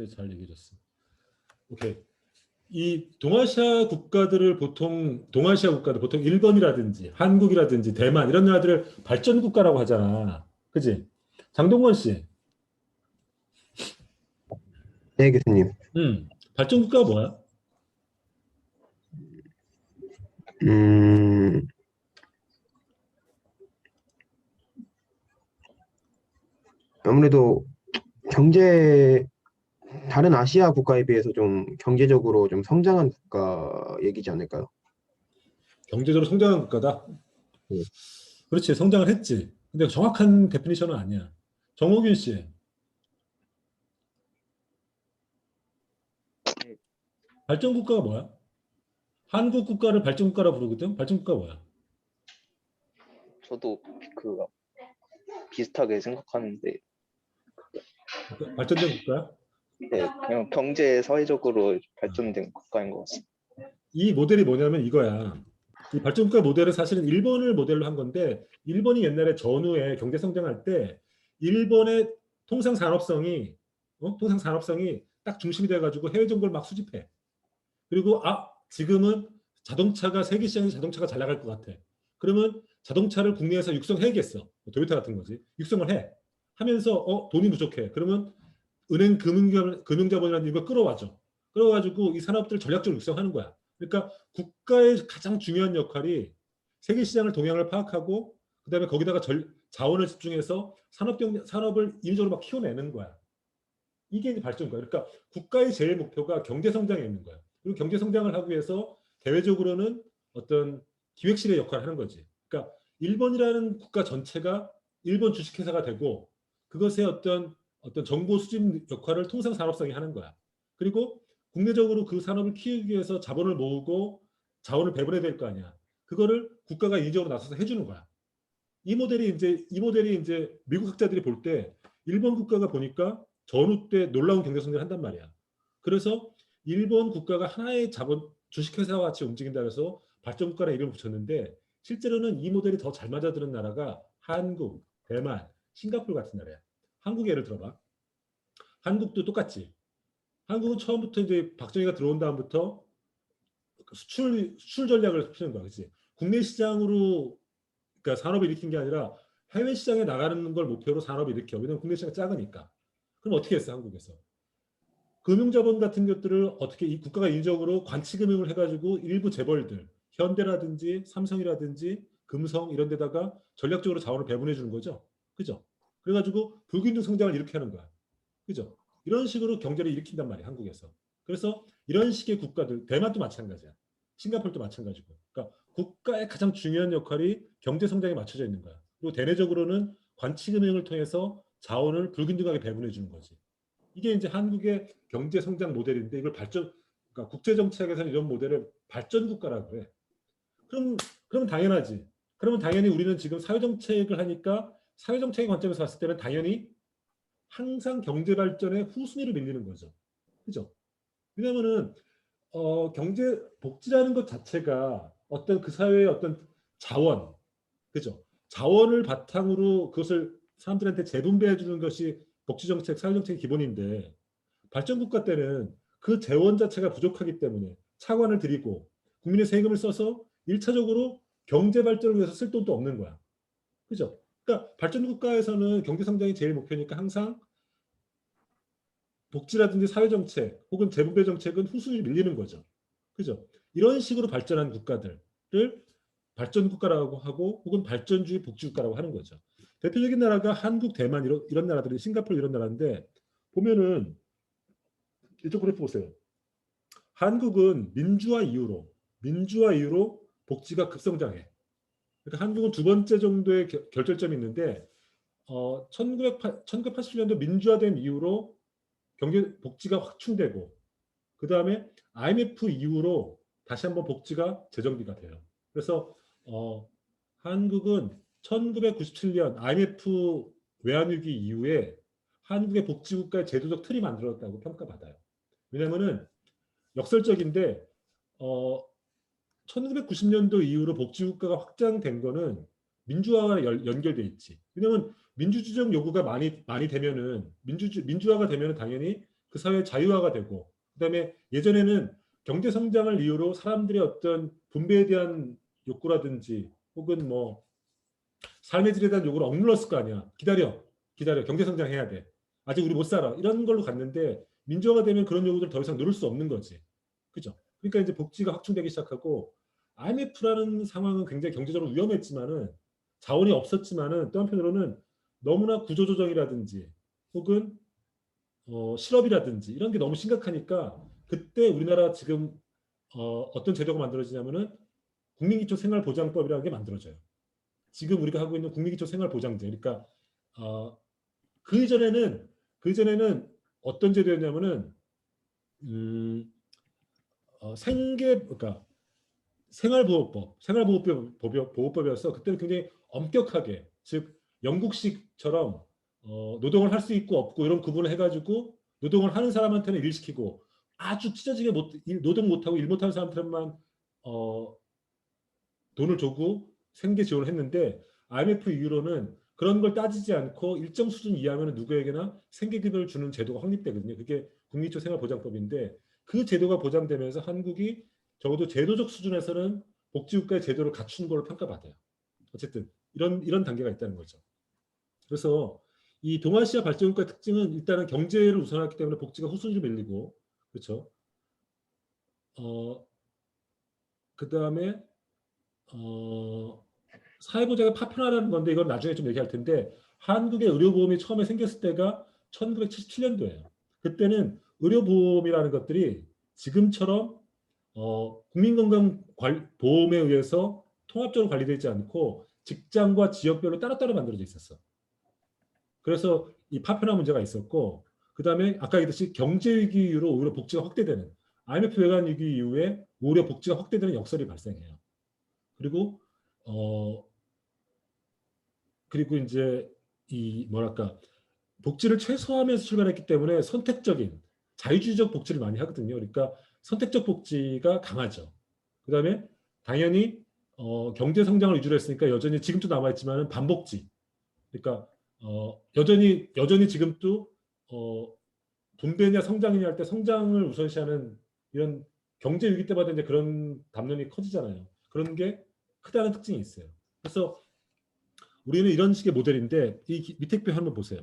잘 얘기해줬어. 오케이. 이 동아시아 국가들을 보통 동아시아 국가들 보통 일본이라든지 한국이라든지 대만 이런 나라들을 발전 국가라고 하잖아. 그지? 장동건 씨. 네, 교수님. 발전 국가가 뭐야? 음, 아무래도 경제, 다른 아시아 국가에 비해서 좀 경제적으로 좀 성장한 국가 얘기지 않을까요? 경제적으로 성장한 국가다. 네. 그렇지, 성장을 했지. 근데 정확한 데피니션은 아니야. 정호균 씨, 발전 국가가 뭐야? 한국 국가를 발전 국가라 부르거든. 발전 국가 뭐야? 저도 그 비슷하게 생각하는데 발전된 국가야? 네, 그냥 경제 사회적으로 발전된 국가인 것 같습니다. 이 모델이 뭐냐면 이거야. 이 발전 국가 모델은 사실은 일본을 모델로 한 건데 일본이 옛날에 전후에 경제 성장할 때 일본의 통상 산업성이 딱 중심이 돼가지고 해외 정보를 막 수집해. 그리고 지금은 자동차가 세계 시장에서 자동차가 잘 나갈 것 같아. 그러면 자동차를 국내에서 육성해야겠어. 토요타 같은 거지. 육성을 해. 하면서 돈이 부족해. 그러면 은행 금융자본이라는 이걸 끌어와줘. 끌어가지고 이 산업들을 전략적으로 육성하는 거야. 그러니까 국가의 가장 중요한 역할이 세계 시장을 동향을 파악하고 그다음에 거기다가 자원을 집중해서 산업을 인위적으로 막 키워내는 거야. 이게 이제 발전인 거야. 그러니까 국가의 제일 목표가 경제 성장에 있는 거야. 그리고 경제 성장을 하기 위해서 대외적으로는 어떤 기획실의 역할을 하는 거지. 그러니까 일본이라는 국가 전체가 일본 주식회사가 되고 그것의 어떤 정보 수집 역할을 통상산업성이 하는 거야. 그리고 국내적으로 그 산업을 키우기 위해서 자본을 모으고 자원을 배분해야 될 거 아니야. 그거를 국가가 인위적으로 나서서 해주는 거야. 이 모델이 이제 미국 학자들이 볼 때 일본 국가가 보니까 전후 때 놀라운 경제 성장을 한단 말이야. 그래서 일본 국가가 하나의 자본 주식회사와 같이 움직인다 해서 발전 국가라 이름을 붙였는데 실제로는 이 모델이 더 잘 맞아드는 나라가 한국, 대만, 싱가포르 같은 나라야. 한국 예를 들어봐. 한국도 똑같지. 한국은 처음부터 이제 박정희가 들어온 다음부터 수출 전략을 펴는 거야, 그렇지? 국내 시장으로 그러니까 산업을 일으킨 게 아니라 해외 시장에 나가는 걸 목표로 산업을 일으켜. 왜냐면 국내 시장이 작으니까. 그럼 어떻게 했어, 한국에서? 금융자본 같은 것들을 어떻게 이 국가가 인위적으로 관치금융을 해가지고 일부 재벌들, 현대라든지 삼성이라든지 금성 이런 데다가 전략적으로 자원을 배분해 주는 거죠. 그죠? 그래가지고 불균등 성장을 일으켜 하는 거야. 그죠? 이런 식으로 경제를 일으킨단 말이야, 한국에서. 그래서 이런 식의 국가들, 대만도 마찬가지야. 싱가포르도 마찬가지고. 그러니까 국가의 가장 중요한 역할이 경제 성장에 맞춰져 있는 거야. 그리고 대내적으로는 관치금융을 통해서 자원을 불균등하게 배분해 주는 거지. 이게 이제 한국의 경제 성장 모델인데 이걸 그러니까 국제 정책에서는 이런 모델을 발전 국가라고 해. 그럼 당연하지. 그러면 당연히 우리는 지금 사회 정책을 하니까 사회 정책의 관점에서 봤을 때는 당연히 항상 경제 발전의 후순위를 밀리는 거죠. 그죠? 왜냐면은 경제 복지라는 것 자체가 어떤 그 사회의 어떤 자원, 그죠? 자원을 바탕으로 그것을 사람들한테 재분배해 주는 것이 복지정책, 사회정책의 기본인데 발전국가 때는 그 재원 자체가 부족하기 때문에 차관을 들이고 국민의 세금을 써서 1차적으로 경제 발전을 위해서 쓸 돈도 없는 거야. 그죠? 그러니까 발전국가에서는 경제 성장이 제일 목표니까 항상 복지라든지 사회정책 혹은 재분배 정책은 후순위를 밀리는 거죠. 그죠? 이런 식으로 발전한 국가들을 발전국가라고 하고 혹은 발전주의 복지국가라고 하는 거죠. 대표적인 나라가 한국, 대만 이런 나라들이 싱가포르 이런 나라인데 보면은 이쪽 그래프 보세요. 한국은 민주화 이후로 복지가 급성장해. 그러니까 한국은 두 번째 정도의 결절점이 있는데 1987년도 민주화된 이후로 경제 복지가 확충되고 그 다음에 IMF 이후로 다시 한번 복지가 재정비가 돼요. 그래서 한국은 1997년 IMF 외환위기 이후에 한국의 복지국가의 제도적 틀이 만들어졌다고 평가받아요. 왜냐하면은 역설적인데 1990년도 이후로 복지국가가 확장된 거는 민주화와 연결돼 있지. 왜냐하면 민주주의적 요구가 많이 되면은 민주화가 되면은 당연히 그 사회 자유화가 되고, 그다음에 예전에는 경제 성장을 이유로 사람들의 어떤 분배에 대한 욕구라든지 혹은 뭐 삶의 질에 대한 욕구를 억눌렀을 거 아니야. 기다려, 경제 성장해야 돼. 아직 우리 못 살아. 이런 걸로 갔는데 민주화가 되면 그런 요구들 더 이상 누를 수 없는 거지. 그죠? 그러니까 이제 복지가 확충되기 시작하고, IMF라는 상황은 굉장히 경제적으로 위험했지만은, 자원이 없었지만은, 또 한편으로는 너무나 구조조정이라든지 혹은 실업이라든지 이런 게 너무 심각하니까, 그때 우리나라 지금 어떤 제도가 만들어지냐면은 국민기초생활보장법이라는 게 만들어져요. 지금 우리가 하고 있는 국민기초생활보장제. 그러니까 어, 그 이전에는 어떤 제도였냐면은 그러니까 생활보호법이어서 그때는 굉장히 엄격하게, 즉 영국식처럼 노동을 할 수 있고 없고 이런 구분을 해가지고 노동을 하는 사람한테는 일 시키고, 아주 찢어지게 노동 못하고 일 못하는 사람들만 어, 돈을 주고 생계 지원을 했는데, IMF 이후로는 그런 걸 따지지 않고 일정 수준 이하면 누구에게나 생계급여를 주는 제도가 확립되거든요. 그게 국민기초생활보장법인데, 그 제도가 보장되면서 한국이 적어도 제도적 수준에서는 복지국가의 제도를 갖춘 걸로 평가받아요. 어쨌든 이런 단계가 있다는 거죠. 그래서 이 동아시아 발전국가의 특징은 일단은 경제를 우선하기 때문에 복지가 후순위로 밀리고, 그렇죠. 그 다음에 사회보장의 파편화라는 건데, 이건 나중에 좀 얘기할 텐데, 한국의 의료보험이 처음에 생겼을 때가 1977년도예요. 그때는 의료보험이라는 것들이 지금처럼 국민건강보험에 의해서 통합적으로 관리되지 않고 직장과 지역별로 따로따로 만들어져 있었어. 그래서 이 파편화 문제가 있었고, 그 다음에 아까 얘기했듯이 경제위기 이후로 오히려 복지가 확대되는, IMF 외환위기 이후에 오히려 복지가 확대되는 역설이 발생해요. 그리고 어 그리고 이제 이 뭐랄까, 복지를 최소화하면서 출발했기 때문에 선택적인 자유주의적 복지를 많이 하거든요. 그러니까 선택적 복지가 강하죠. 그다음에 당연히 경제 성장을 위주로 했으니까 여전히 지금도 남아 있지만은 반복지. 그러니까 여전히 지금도 분배냐 성장이냐 할 때 성장을 우선시하는 이런 경제 위기 때마다 이제 그런 담론이 커지잖아요. 그런 게 크다는 특징이 있어요. 그래서 우리는 이런 식의 모델인데, 이 밑에 표 한번 보세요.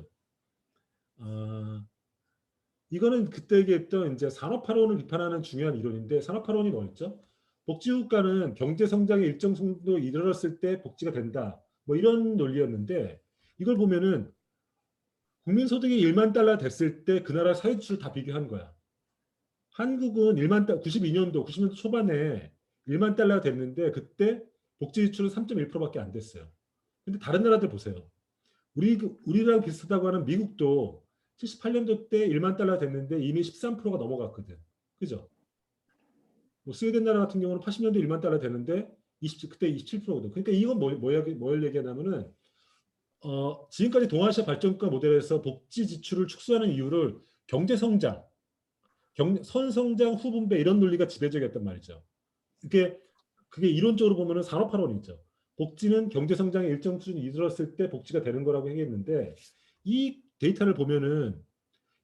이거는 그때 얘기했던 이제 산업화론을 비판하는 중요한 이론인데, 산업화론이 뭐였죠? 복지국가는 경제 성장에 일정 정도 이르렀을 때 복지가 된다, 뭐 이런 논리였는데, 이걸 보면은 국민소득이 1만 달러 됐을 때 그 나라 사회지수를 다 비교한 거야. 한국은 92년도 초반에 1만 달러가 됐는데, 그때 복지 지출은 3.1%밖에 안 됐어요. 근데 다른 나라들 보세요. 우리랑 비슷하다고 하는 미국도 78년도 때 1만 달러 됐는데 이미 13%가 넘어갔거든. 그죠? 뭐 스웨덴 나라 같은 경우는 80년도 1만 달러 됐는데 그때 27%거든. 그러니까 이건 뭘 얘기하냐면은 지금까지 동아시아 발전국가 모델에서 복지 지출을 축소하는 이유를 경제 성장, 선성장 후분배 이런 논리가 지배적이었단 말이죠. 그게 이론적으로 보면은 산업화론이죠. 복지는 경제 성장의 일정 수준이 이르렀을 때 복지가 되는 거라고 얘기했는데, 이 데이터를 보면은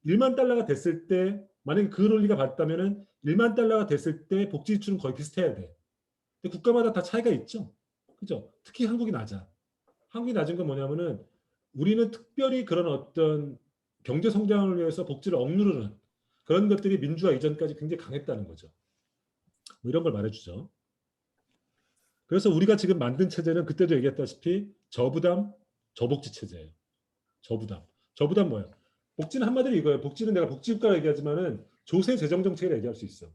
1만 달러가 됐을 때, 만약에 그 논리가 맞다면은 1만 달러가 됐을 때 복지 지출은 거의 비슷해야 돼. 근데 국가마다 다 차이가 있죠. 그죠? 특히 한국이 낮아. 한국이 낮은 건 뭐냐면은 우리는 특별히 그런 어떤 경제 성장을 위해서 복지를 억누르는 그런 것들이 민주화 이전까지 굉장히 강했다는 거죠. 뭐 이런 걸 말해주죠. 그래서 우리가 지금 만든 체제는 그때도 얘기했다시피 저부담, 저복지 체제예요. 저부담 뭐예요? 복지는 한마디로 이거예요. 복지는 내가 복지국가라 얘기하지만은 조세 재정 정책을 얘기할 수 있어.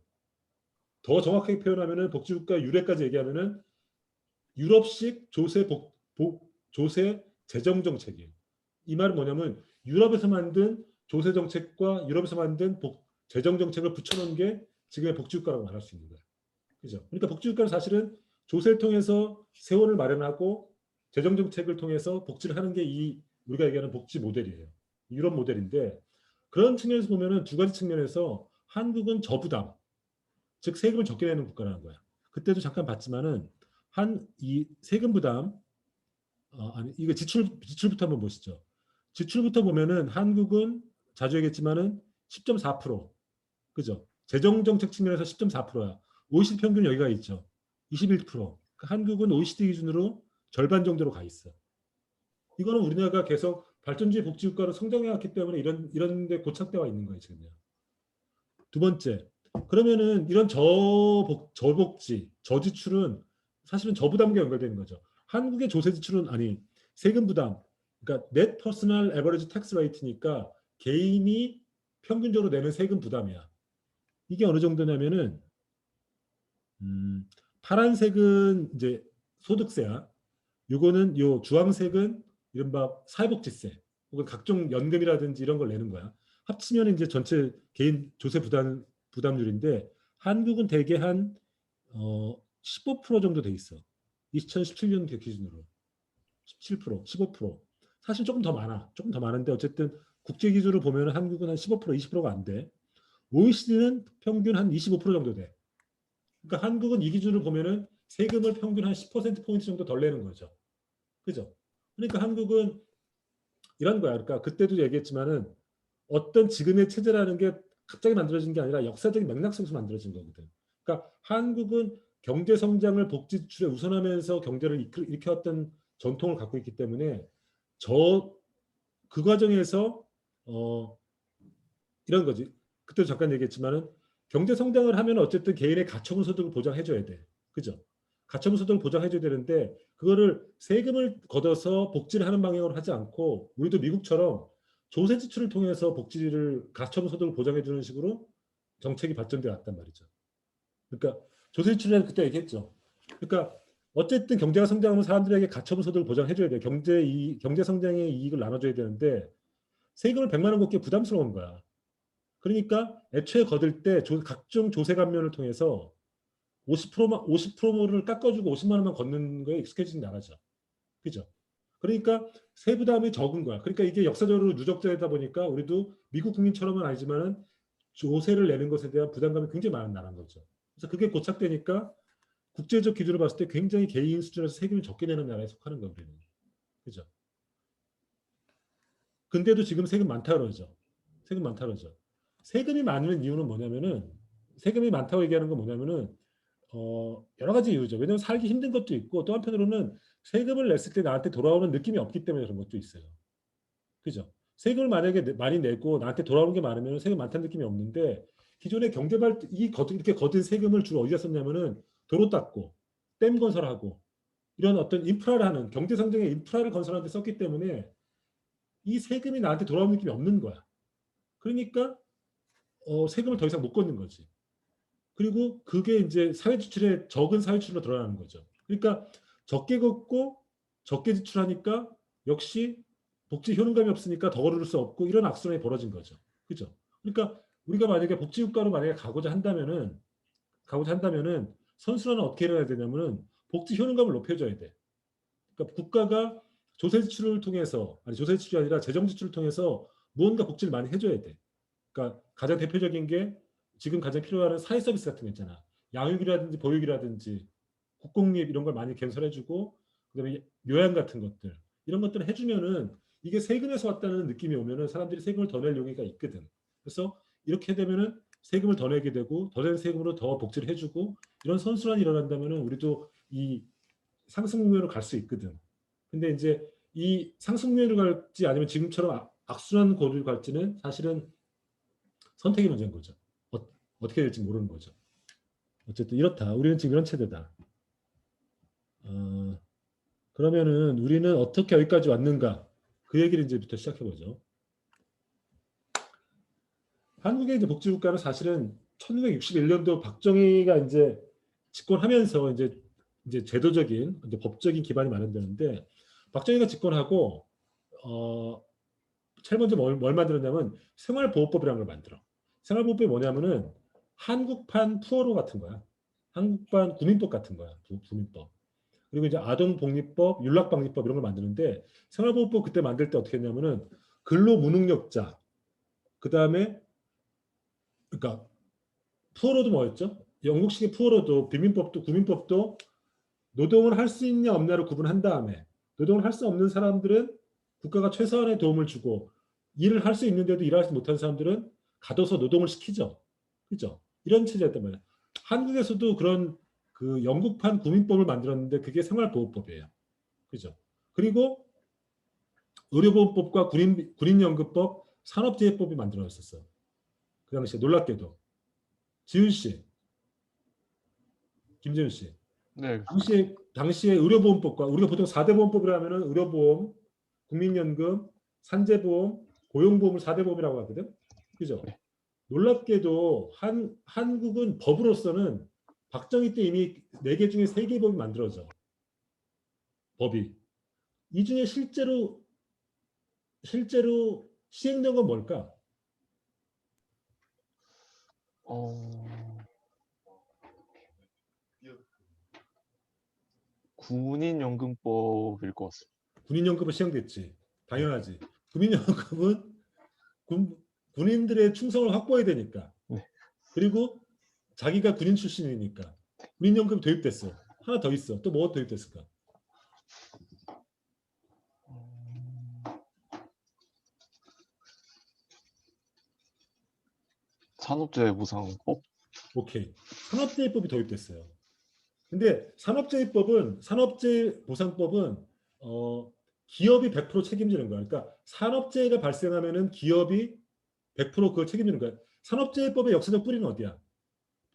더 정확하게 표현하면은 복지국가 유래까지 얘기하면은 유럽식 조세 재정 정책이에요. 이 말은 뭐냐면 유럽에서 만든 조세 정책과 유럽에서 만든 재정 정책을 붙여놓은 게 지금의 복지국가라고 말할 수 있는 거예요. 그죠? 그러니까 복지국가는 사실은 조세를 통해서 세원을 마련하고 재정 정책을 통해서 복지를 하는 게 이 우리가 얘기하는 복지 모델이에요. 유럽 모델인데, 그런 측면에서 보면은 두 가지 측면에서 한국은 저부담, 즉 세금을 적게 내는 국가라는 거야. 그때도 잠깐 봤지만은 이 세금 부담, 아니 이거 지출부터 한번 보시죠. 지출부터 보면은 한국은 자주 얘기했지만은 10.4%. 그죠? 재정 정책 측면에서 10.4%야. OECD 평균 여기가 있죠. 21%. 한국은 OECD 기준으로 절반 정도로 가 있어. 이거는 우리나라가 계속 발전주의 복지국가로 성장해왔기 때문에 이런 데 고착되어 있는 거예요, 지금요. 두 번째, 그러면은 이런 저복지, 저지출은 사실은 저부담과 연결되는 거죠. 한국의 조세 지출은 아니 세금 부담, 그러니까 net personal average tax rate니까 개인이 평균적으로 내는 세금 부담이야. 이게 어느 정도냐면은 파란색은 이제 소득세야. 요거는 요 주황색은 이른바 사회복지세 혹은 각종 연금이라든지 이런 걸 내는 거야. 합치면 이제 전체 개인 조세 부담률인데 한국은 대개 한 15% 정도 돼 있어. 2017년 기준으로 17%, 15%. 사실 조금 더 많아. 조금 더 많은데 어쨌든 국제 기준으로 보면 한국은 한 15%, 20%가 안 돼. OECD는 평균 한 25% 정도 돼. 그러니까 한국은 이 기준을 보면은 세금을 평균 한 10% 포인트 정도 덜 내는 거죠. 그죠? 그러니까 한국은 이런 거야. 그러니까 그때도 얘기했지만은 어떤 지금의 체제라는 게 갑자기 만들어진 게 아니라 역사적인 맥락 속에서 만들어진 거거든. 그러니까 한국은 경제 성장을 복지 지출에 우선하면서 경제를 일으켜왔던 전통을 갖고 있기 때문에 그 과정에서 이런 거지. 그때도 잠깐 얘기했지만은 경제 성장을 하면 어쨌든 개인의 가처분 소득을 보장해줘야 돼. 그죠? 가처분 소득을 보장해줘야 되는데 그거를 세금을 걷어서 복지를 하는 방향으로 하지 않고 우리도 미국처럼 조세 지출을 통해서 복지를 가처분 소득을 보장해주는 식으로 정책이 발전돼 왔단 말이죠. 그러니까 조세 지출은 그때 얘기했죠. 그러니까 어쨌든 경제가 성장하면 사람들에게 가처분 소득을 보장해줘야 돼. 경제 성장의 이익을 나눠줘야 되는데 세금을 100만 원 걷기 부담스러운 거야. 그러니까 애초에 거둘 때 각종 조세 감면을 통해서 50%를 깎아주고 50만 원만 걷는 거에 익숙해지진 나가죠. 그죠? 그러니까 세부담이 적은 거야. 그러니까 이게 역사적으로 누적되다 보니까 우리도 미국 국민처럼은 아니지만은 조세를 내는 것에 대한 부담감이 굉장히 많은 나라인 거죠. 그래서 그게 고착되니까 국제적 기준으로 봤을 때 굉장히 개인 수준에서 세금을 적게 내는 나라에 속하는 거예요. 우리는. 그죠? 근데도 지금 세금 많다 그러죠. 세금 많다 그러죠. 세금이 많은 이유는 뭐냐면은 세금이 많다고 얘기하는 건 뭐냐면은 여러 가지 이유죠. 왜냐하면 살기 힘든 것도 있고 또 한편으로는 세금을 냈을 때 나한테 돌아오는 느낌이 없기 때문에 그런 것도 있어요. 그죠? 세금을 만약에 많이 내고 나한테 돌아오는 게 많으면 세금 많다는 느낌이 없는데 기존의 이렇게 거둔 세금을 주로 어디다 썼냐면은 도로 닦고 댐 건설하고 이런 어떤 인프라를 하는 경제 성장의 인프라를 건설하는 데 썼기 때문에 이 세금이 나한테 돌아오는 느낌이 없는 거야. 그러니까 세금을 더 이상 못 걷는 거지. 그리고 그게 이제 사회지출에 적은 사회지출로 드러나는 거죠. 그러니까 적게 걷고 적게 지출하니까 역시 복지 효능감이 없으니까 더 거를 수 없고 이런 악순환이 벌어진 거죠. 그죠? 그러니까 우리가 만약에 복지국가로 만약에 가고자 한다면은 선순환은 어떻게 해야 되냐면은 복지 효능감을 높여줘야 돼. 그러니까 국가가 조세 지출을 통해서 조세 지출이 아니라 재정 지출을 통해서 무언가 복지를 많이 해줘야 돼. 그러니까 가장 대표적인 게 지금 가장 필요한 사회 서비스 같은 거 있잖아. 양육이라든지 보육이라든지 국공립 이런 걸 많이 개선해주고 그다음에 요양 같은 것들 이런 것들을 해주면은 이게 세금에서 왔다는 느낌이 오면은 사람들이 세금을 더 낼 용의가 있거든. 그래서 이렇게 되면은 세금을 더 내게 되고 더 낸 세금으로 더 복지를 해주고 이런 선순환이 일어난다면은 우리도 이 상승 국면으로 갈 수 있거든. 근데 이제 이 상승 국면으로 갈지 아니면 지금처럼 악순환 고리로 갈지는 사실은 선택의 문제인 거죠. 어떻게 될지 모르는 거죠. 어쨌든 이렇다. 우리는 지금 이런 체제다. 그러면은 우리는 어떻게 여기까지 왔는가? 그 얘기를 이제부터 시작해 보죠. 한국의 이제 복지국가는 사실은 1961년도 박정희가 이제 집권하면서 이제 제도적인 이제 법적인 기반이 마련되는데 박정희가 집권하고 제일 먼저 뭘 만들었냐면 생활보호법이라는 걸 만들어. 생활보호법이 뭐냐면은 한국판 푸어로 같은 거야. 한국판 구민법 같은 거야. 구민법. 그리고 이제 아동복리법, 윤락방지법 이런 걸 만드는데 생활보호법 그때 만들 때 어떻게 했냐면은 근로무능력자, 그 다음에 그러니까 푸어로도 뭐였죠? 영국식의 푸어로도 빈민법도 구민법도 노동을 할 수 있냐 없냐를 구분한 다음에 노동을 할 수 없는 사람들은 국가가 최소한의 도움을 주고 일을 할 수 있는데도 일하지 못하는 사람들은 가둬서 노동을 시키죠. 그죠? 이런 체제였단 말이에요. 한국에서도 그런 그 영국판 구민법을 만들었는데 그게 생활보호법이에요. 그죠? 그리고 의료보험법과 군인연금법, 산업재해법이 만들어졌었어. 그 당시에 놀랍게도. 지훈 씨, 김지훈 씨. 네, 당시에 의료보험법과 우리가 보통 4대 보험법이라 하면은 의료보험, 국민연금, 산재보험, 고용보험을 4대 보험이라고 하거든. 그죠? 네. 놀랍게도 한국은 법으로서는 박정희 때 이미 4개 중에 3개 법이 만들어져. 법이. 이 중에 실제로 시행된 건 뭘까? 군인연금법일 것 같습니다. 군인연금은 시행됐지. 당연하지. 국민연금은 군인들의 충성을 확보해야 되니까. 네. 그리고 자기가 군인 출신이니까. 군인연금 도입됐어. 하나 더 있어. 또 뭐가 도입됐을까? 산업재해보상법? 오케이. 산업재해법이 도입됐어요. 근데 산업재해보상법은 기업이 100% 책임지는 거야. 그러니까 산업재해가 발생하면은 기업이 100% 그걸 책임지는 거야. 산업재해법의 역사적 뿌리는 어디야?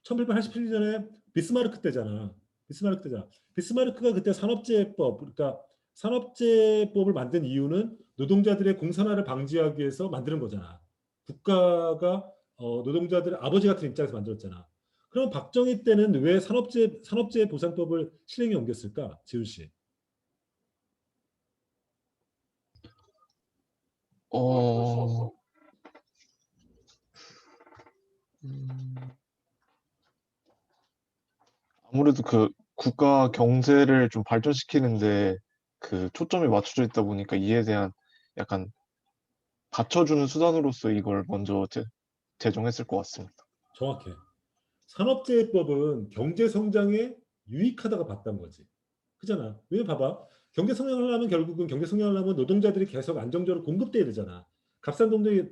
1887년에 비스마르크 때잖아. 비스마르크가 그때 산업재해법, 그러니까 산업재해법을 만든 이유는 노동자들의 공산화를 방지하기 위해서 만드는 거잖아. 국가가 노동자들의 아버지 같은 입장에서 만들었잖아. 그럼 박정희 때는 왜 산업재해 보상법을 실행에 옮겼을까? 지훈 씨. 아무래도 그 국가 경제를 좀 발전시키는데 그 초점이 맞춰져 있다 보니까 이에 대한 약간 받쳐주는 수단으로서 이걸 먼저 제정했을 것 같습니다. 정확해. 산업재해법은 경제 성장에 유익하다가 봤던 거지. 그잖아. 왜 봐봐. 경제 성장을 하려면 결국은 경제 성장을 하려면 노동자들이 계속 안정적으로 공급돼야 되잖아. 값싼 노동이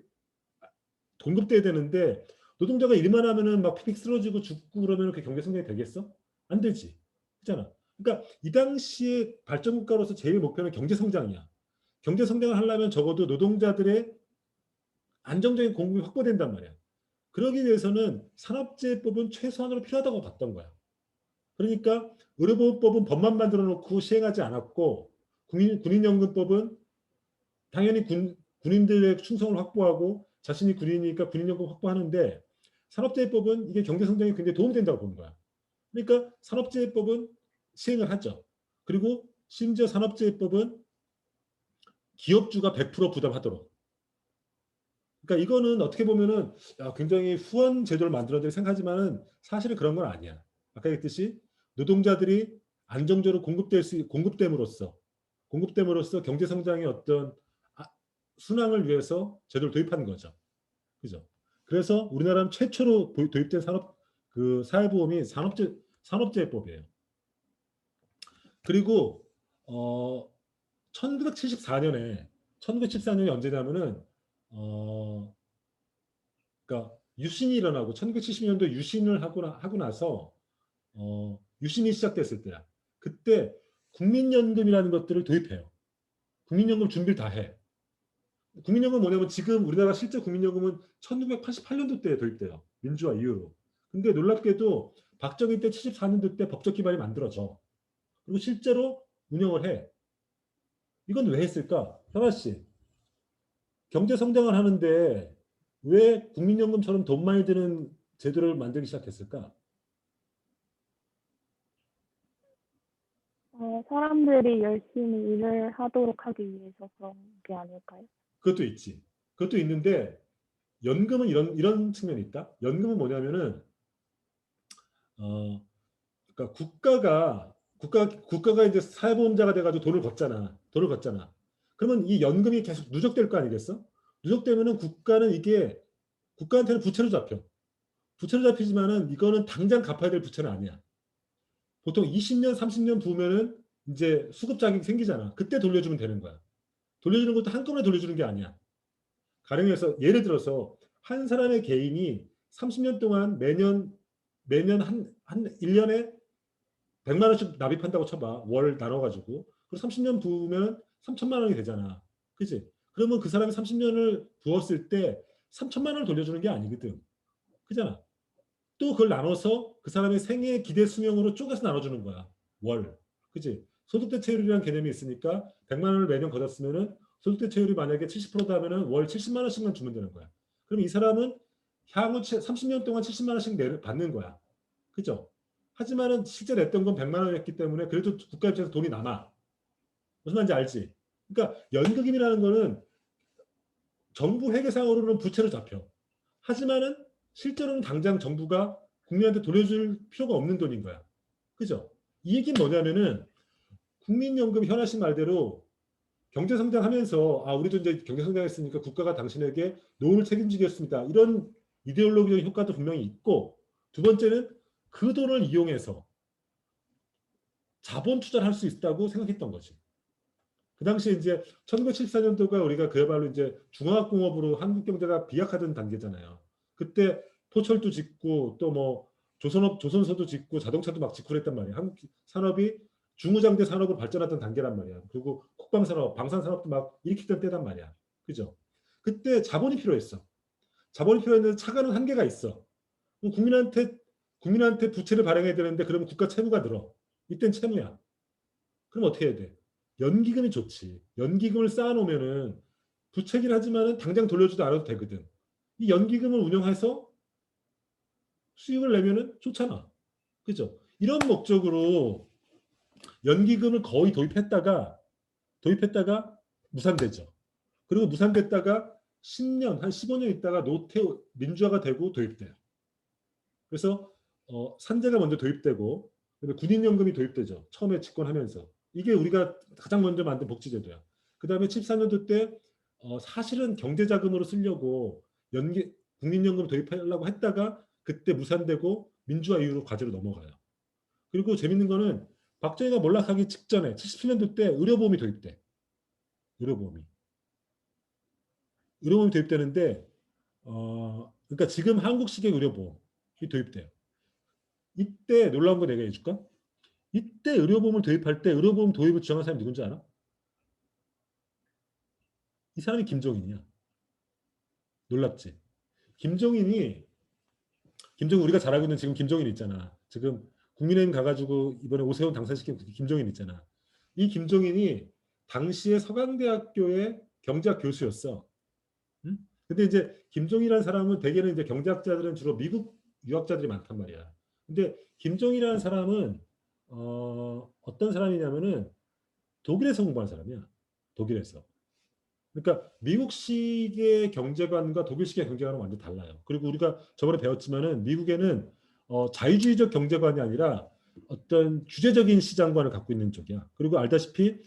공급돼야 되는데 노동자가 일만 하면은 막 픽픽 쓰러지고 죽고 그러면 그 경제 성장이 되겠어? 안 되지. 그잖아. 그러니까 이 당시에 발전 국가로서 제일 목표는 경제 성장이야. 경제 성장을 하려면 적어도 노동자들의 안정적인 공급이 확보된단 말이야. 그러기 위해서는 산업재해법은 최소한으로 필요하다고 봤던 거야. 그러니까 의료보험법은 법만 만들어 놓고 시행하지 않았고 군인연금법은 당연히 군인들의 충성을 확보하고 자신이 군인이니까 군인연금 확보하는데 산업재해법은 이게 경제성장에 굉장히 도움이 된다고 보는 거야. 그러니까 산업재해법은 시행을 하죠. 그리고 심지어 산업재해법은 기업주가 100% 부담하도록. 그러니까 이거는 어떻게 보면은 굉장히 후한 제도를 만들어야 생각하지만은 사실은 그런 건 아니야. 아까 얘기했듯이 노동자들이 안정적으로 공급됨으로써 경제 성장의 어떤 순항을 위해서 제도를 도입하는 거죠. 그죠? 그래서 우리나라는 최초로 도입된 사회보험이 산업재해법이에요. 그리고 1974년에 언제냐면은 그러니까 유신이 일어나고 1970년도 유신을 하고 나서 유신이 시작됐을 때야. 그때 국민연금이라는 것들을 도입해요. 국민연금 준비를 다 해. 국민연금은 뭐냐면 지금 우리나라 실제 국민연금은 1988년도 때 도입돼요. 민주화 이후로. 근데 놀랍게도 박정희 때 74년도 때 법적 기반이 만들어져. 그리고 실제로 운영을 해. 이건 왜 했을까? 현아 씨. 경제 성장을 하는데 왜 국민연금처럼 돈 많이 드는 제도를 만들기 시작했을까? 사람들이 열심히 일을 하도록 하기 위해서 그런 게 아닐까요? 그것도 있지. 그것도 있는데 연금은 이런 측면이 있다. 연금은 뭐냐면은 그러니까 국가가 이제 사회보험자가 돼가지고 돈을 걷잖아. 그러면 이 연금이 계속 누적될 거 아니겠어? 누적되면은 국가한테는 부채로 잡혀. 부채로 잡히지만은 이거는 당장 갚아야 될 부채는 아니야. 보통 20년, 30년 부으면은 이제 수급 자격이 생기잖아. 그때 돌려주면 되는 거야. 돌려주는 것도 한꺼번에 돌려주는 게 아니야. 가령해서 예를 들어서 한 사람의 개인이 30년 동안 매년 한 1년에 100만 원씩 납입한다고 쳐봐. 월 나눠가지고. 그리고 30년 부으면 3천만 원이 되잖아. 그치? 그러면 그 사람이 30년을 부었을 때 3천만 원을 돌려주는 게 아니거든. 그잖아. 또 그걸 나눠서 그 사람의 생애 기대 수명으로 쪼개서 나눠주는 거야. 월. 그치? 소득대체율이라는 개념이 있으니까 100만 원을 매년 걷었으면은 소득대체율이 만약에 70%다 하면은 월 70만 원씩만 주면 되는 거야. 그럼 이 사람은 향후 30년 동안 70만 원씩 받는 거야. 그죠? 하지만은 실제 냈던 건 100만 원이었기 때문에 그래도 국가 입장에서 돈이 남아. 무슨 말인지 알지? 그러니까 연극임이라는 거는 정부 회계상으로는 부채로 잡혀. 하지만은 실제로는 당장 정부가 국민한테 돌려줄 필요가 없는 돈인 거야. 그죠? 이 얘기는 뭐냐면은 국민연금 현아씨 말대로 경제성장하면서 우리도 이제 경제성장했으니까 국가가 당신에게 노후를 책임지겠습니다. 이런 이데올로기적인 효과도 분명히 있고, 두 번째는 그 돈을 이용해서 자본 투자를 할 수 있다고 생각했던 거지. 그 당시에 이제 1974년도가 우리가 그야말로 이제 중화학공업으로 한국 경제가 비약하던 단계잖아요. 그때 포철도 짓고 또 뭐 조선소도 짓고 자동차도 막 짓고 그랬단 말이야. 한국 산업이 중후장대 산업으로 발전하던 단계란 말이야. 그리고 국방산업, 방산산업도 막 일으키던 때단 말이야. 그죠? 그때 자본이 필요했어. 자본이 필요했는데 차가는 한계가 있어. 국민한테 부채를 발행해야 되는데 그러면 국가 채무가 늘어. 이땐 채무야. 그럼 어떻게 해야 돼? 연기금이 좋지. 연기금을 쌓아놓으면은 부채긴 하지만은 당장 돌려주도 않아도 되거든. 이 연기금을 운영해서 수익을 내면은 좋잖아. 그죠? 이런 목적으로 연기금을 거의 도입했다가 무산되죠. 그리고 무산됐다가 10년, 한 15년 있다가 민주화가 되고 도입돼요. 그래서 산재가 먼저 도입되고 군인연금이 도입되죠. 처음에 집권하면서. 이게 우리가 가장 먼저 만든 복지제도야. 그 다음에 74년도 때 사실은 경제자금으로 쓰려고 국민연금 도입하려고 했다가 그때 무산되고 민주화 이후로 과제로 넘어가요. 그리고 재밌는 거는 박정희가 몰락하기 직전에 77년도 때 의료보험이 도입돼. 의료보험이 도입되는데 그러니까 지금 한국식의 의료보험이 도입돼요. 이때 놀라운 거 내가 해줄까? 이때 의료보험을 도입할 때 의료보험 도입을 주장한 사람이 누군지 알아? 이 사람이 김종인이야. 놀랍지? 김종인 우리가 잘 알고 있는 지금 김종인 있잖아. 지금 국민의힘 가가지고 이번에 오세훈 당선시킨 김종인 있잖아. 이 김종인이 당시에 서강대학교의 경제학 교수였어. 응? 근데 이제 김종인이라는 사람은 대개는 이제 경제학자들은 주로 미국 유학자들이 많단 말이야. 근데 김종인이라는 사람은 어떤 사람이냐면은 독일에서 공부한 사람이야. 독일에서. 그러니까 미국식의 경제관과 독일식의 경제관은 완전 달라요. 그리고 우리가 저번에 배웠지만은 미국에는 자유주의적 경제관이 아니라 어떤 주제적인 시장관을 갖고 있는 쪽이야. 그리고 알다시피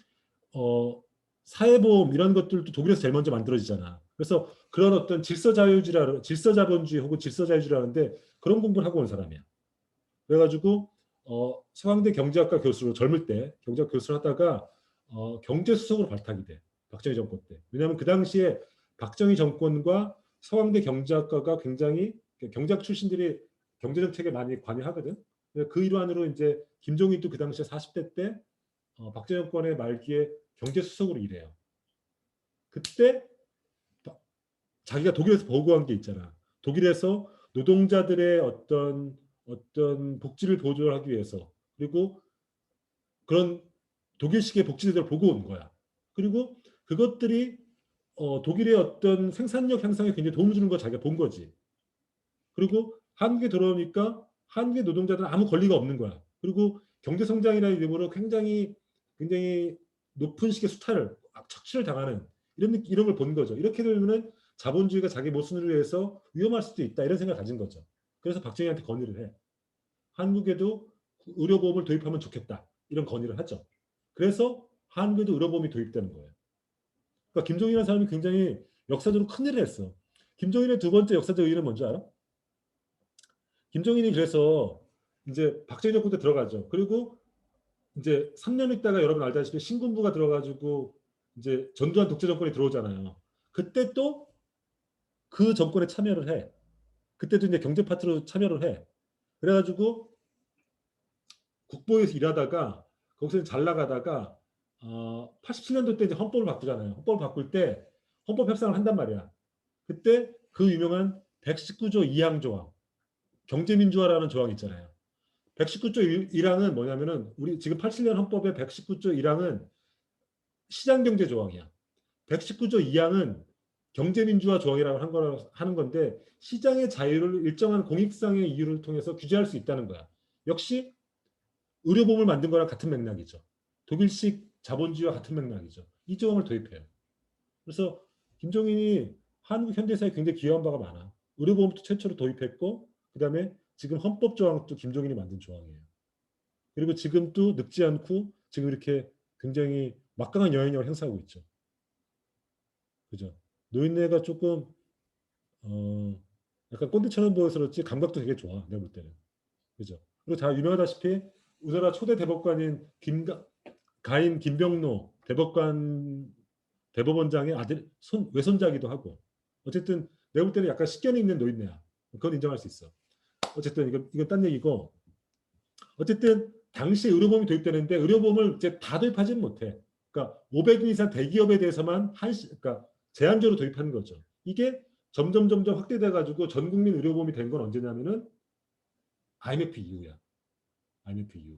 사회보험 이런 것들도 독일에서 제일 먼저 만들어지잖아. 그래서 그런 어떤 질서자본주의 혹은 질서자유주의라는데 그런 공부를 하고 온 사람이야. 그래가지고 서강대 경제학과 교수로 젊을 때 경제학 교수를 하다가 경제수석으로 발탁이 돼. 박정희 정권 때. 왜냐하면 그 당시에 박정희 정권과 서강대 경제학과가 굉장히 경제학 출신들이 경제정책에 많이 관여하거든. 그 일환으로 이제 김종인도 그 당시에 40대 때 박정희 정권의 말기에 경제수석으로 일해요. 그때 자기가 독일에서 보고한 게 있잖아. 독일에서 노동자들의 어떤 복지를 보조하기 위해서 그리고 그런 독일식의 복지제도를 보고 온 거야. 그리고 그것들이 독일의 어떤 생산력 향상에 굉장히 도움을 주는 걸 자기가 본 거지. 그리고 한국에 들어오니까 한국의 노동자들은 아무 권리가 없는 거야. 그리고 경제성장이라는 이름으로 굉장히 높은 식의 수탈을 착취를 당하는 이런 걸 본 거죠. 이렇게 되면은 자본주의가 자기 모순을 위해서 위험할 수도 있다 이런 생각을 가진 거죠. 그래서 박정희한테 건의를 해. 한국에도 의료보험을 도입하면 좋겠다 이런 건의를 하죠. 그래서 한국에도 의료보험이 도입되는 거예요. 그러니까 김종인이라는 사람이 굉장히 역사적으로 큰 일을 했어. 김종인의 두 번째 역사적 의의는 뭔지 알아? 김종인이 그래서 이제 박정희 정권 때 들어가죠. 그리고 이제 3년 있다가 여러분 알다시피 신군부가 들어가지고 이제 전두환 독재 정권이 들어오잖아요. 그때 또 그 정권에 참여를 해. 그때도 이제 경제 파트로 참여를 해. 그래가지고 국보에서 일하다가 거기서 잘 나가다가 87년도 때 이제 헌법을 바꾸잖아요. 헌법을 바꿀 때 헌법 협상을 한단 말이야. 그때 그 유명한 119조 2항 조항, 경제민주화라는 조항이 있잖아요. 119조 1항은 뭐냐면은 우리 지금 87년 헌법의 119조 1항은 시장경제 조항이야. 119조 2항은 경제민주화 조항이라고 하는 건데 시장의 자유를 일정한 공익상의 이유를 통해서 규제할 수 있다는 거야. 역시 의료보험을 만든 거랑 같은 맥락이죠. 독일식 자본주의와 같은 맥락이죠. 이 조항을 도입해요. 그래서 김종인이 한국 현대사에 굉장히 기여한 바가 많아. 의료보험도 최초로 도입했고 그다음에 지금 헌법 조항도 김종인이 만든 조항이에요. 그리고 지금도 늙지 않고 지금 이렇게 굉장히 막강한 영향력을 행사하고 있죠. 그죠? 노인네가 조금 약간 꼰대처럼 보여서 그렇지 감각도 되게 좋아. 내가 볼 때는. 그죠? 그리고 다 유명하다시피 우리나라 초대 대법관인 가인 김병로 대법원장의 아들 외손자기도 하고 어쨌든 내가 볼 때는 약간 식견이 있는 노인네야. 그건 인정할 수 있어. 어쨌든 이건 딴 얘기고 어쨌든 당시 의료보험이 도입되는데 의료보험을 이제 다 도입하지는 못해. 그러니까 500인 이상 대기업에 대해서만 그러니까 제한적으로 도입하는 거죠. 이게 점점 확대돼 가지고 전 국민 의료보험이 된 건 언제냐면은 IMF 이후야. IMF 이후.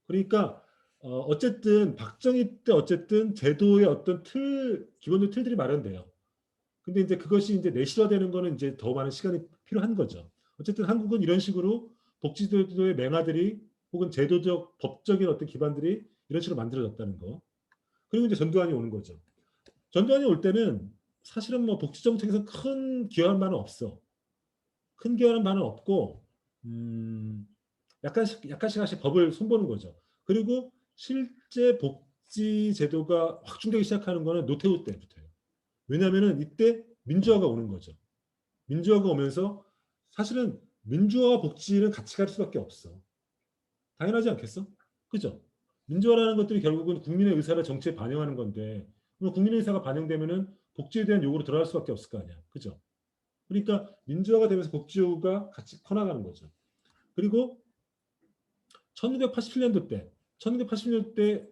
그러니까 어쨌든 박정희 때 어쨌든 제도의 어떤 기본적 틀들이 마련돼요. 근데 이제 그것이 이제 내실화되는 거는 이제 더 많은 시간이 필요한 거죠. 어쨌든 한국은 이런 식으로 복지제도의 맹아들이 혹은 제도적 법적인 어떤 기반들이 이런 식으로 만들어졌다는 거. 그리고 이제 전두환이 오는 거죠. 전두환이 올 때는 사실은 뭐 복지 정책에서 큰 기여한 바는 없어. 큰 기여한 바는 없고 약간씩 법을 손보는 거죠. 그리고 실제 복지 제도가 확충되기 시작하는 거는 노태우 때부터예요. 왜냐하면은 이때 민주화가 오는 거죠. 민주화가 오면서 사실은 민주화와 복지는 같이 갈 수밖에 없어. 당연하지 않겠어? 그죠? 민주화라는 것들이 결국은 국민의 의사를 정치에 반영하는 건데 그럼 국민의 의사가 반영되면은 복지에 대한 요구로 들어갈 수밖에 없을 거 아니야. 그죠? 그러니까 민주화가 되면서 복지 요구가 같이 커나가는 거죠. 그리고 1980년도 때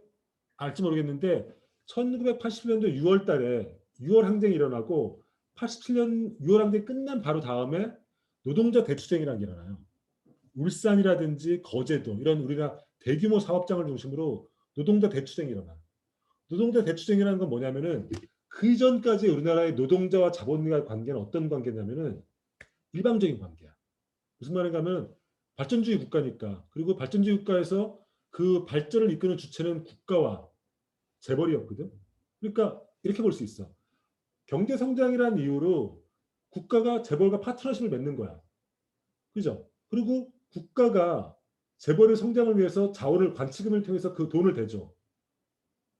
알지 모르겠는데 1980년도 6월 달에 6월 항쟁이 일어나고 87년 6월 항쟁이 끝난 바로 다음에 노동자 대투쟁이라는 게 일어나요. 울산이라든지 거제도 이런 우리가 대규모 사업장을 중심으로 노동자 대투쟁이 일어나. 노동자 대투쟁이라는 건 뭐냐면은 그 이전까지 우리나라의 노동자와 자본가의 관계는 어떤 관계냐면은 일방적인 관계야. 무슨 말인가 하면 발전주의 국가니까. 그리고 발전주의 국가에서 그 발전을 이끄는 주체는 국가와 재벌이었거든. 그러니까 이렇게 볼 수 있어. 경제 성장이라는 이유로 국가가 재벌과 파트너십을 맺는 거야. 그죠? 그리고 국가가 재벌의 성장을 위해서 자원을 관치금을 통해서 그 돈을 대줘.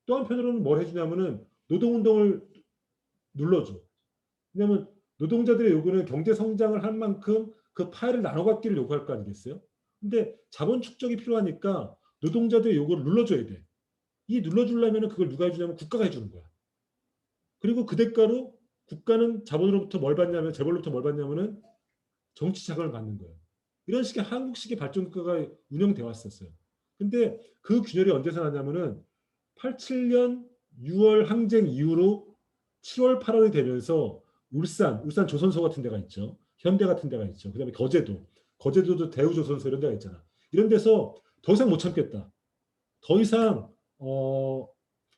또 한편으로는 뭘 해주냐면은 노동운동을 눌러줘. 왜냐하면 노동자들의 요구는 경제 성장을 할 만큼 그 파일을 나눠 갖기를 요구할 거 아니겠어요? 근데 자본 축적이 필요하니까 노동자들의 요구를 눌러줘야 돼. 이 눌러주려면 그걸 누가 해주냐면 국가가 해주는 거야. 그리고 그 대가로 국가는 자본으로부터 뭘 받냐면 재벌로부터 뭘 받냐면은 정치 자금을 받는 거예요. 이런 식의 한국식의 발전국가가 운영돼 왔었어요. 근데 그 균열이 언제서 나냐면은 87년 6월 항쟁 이후로 7월 8월이 되면서 울산 조선소 같은 데가 있죠. 현대 같은 데가 있죠. 그다음에 거제도도 대우조선소 이런 데가 있잖아. 이런 데서 더 이상 못 참겠다. 더 이상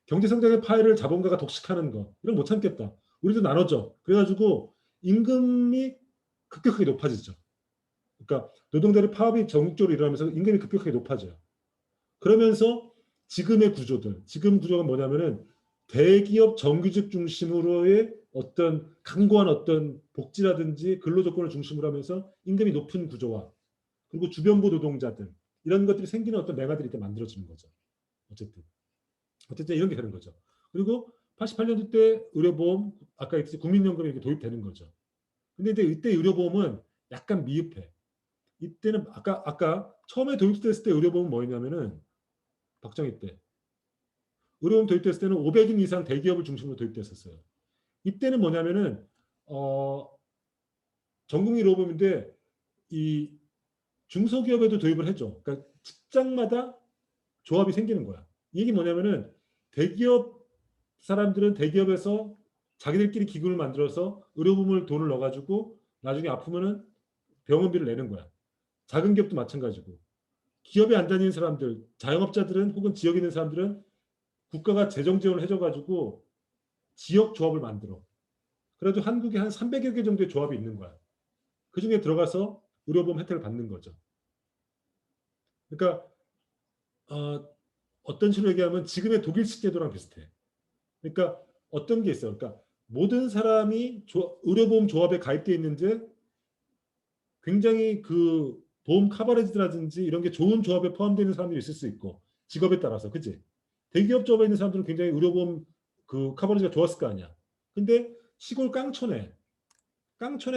경제성장의 파일을 자본가가 독식하는 거 이런 못 참겠다. 우리도 나눠줘. 그래가지고 임금이 급격하게 높아지죠. 그러니까 노동자의 파업이 전국적으로 일어나면서 임금이 급격하게 높아져요. 그러면서 지금 구조가 뭐냐면은 대기업 정규직 중심으로의 어떤 강고한 어떤 복지라든지 근로조건을 중심으로 하면서 임금이 높은 구조와 그리고 주변부 노동자들 이런 것들이 생기는 어떤 맹아들이 이렇게 만들어지는 거죠. 어쨌든 이런 게 되는 거죠. 그리고 88년도 때 의료보험 아까 얘기했듯이 국민연금이 이렇게 도입되는 거죠. 근데 이때 의료보험은 약간 미흡해. 이때는 아까 처음에 도입됐을 때 의료보험은 뭐였냐면은 박정희 때 의료보험 도입됐을 때는 500인 이상 대기업을 중심으로 도입됐었어요. 이때는 뭐냐면은 전국민 의료보험인데 이 중소기업에도 도입을 해줘. 그러니까 직장마다 조합이 생기는 거야. 이게 뭐냐면은 대기업 사람들은 대기업에서 자기들끼리 기금을 만들어서 의료보험을 돈을 넣어가지고 나중에 아프면은 병원비를 내는 거야. 작은 기업도 마찬가지고. 기업에 안 다니는 사람들, 자영업자들은 혹은 지역에 있는 사람들은 국가가 재정 지원을 해줘가지고 지역 조합을 만들어. 그래도 한국에 한 300여 개 정도의 조합이 있는 거야. 그 중에 들어가서 의료보험 혜택을 받는 거죠. 그러니까 어떤 식으로 얘기하면 지금의 독일식 제도랑 비슷해. 그러니까 어떤 게 있어요. 그러니까 모든 사람이 의료보험 조합에 가입되어 있는데 굉장히 그 보험 커버리지라든지 이런 게 좋은 조합에 포함되어 있는 사람들이 있을 수 있고 직업에 따라서 그치? 대기업 조합에 있는 사람들은 굉장히 의료보험 그 커버리지가 좋았을 거 아니야. 근데 시골 깡촌에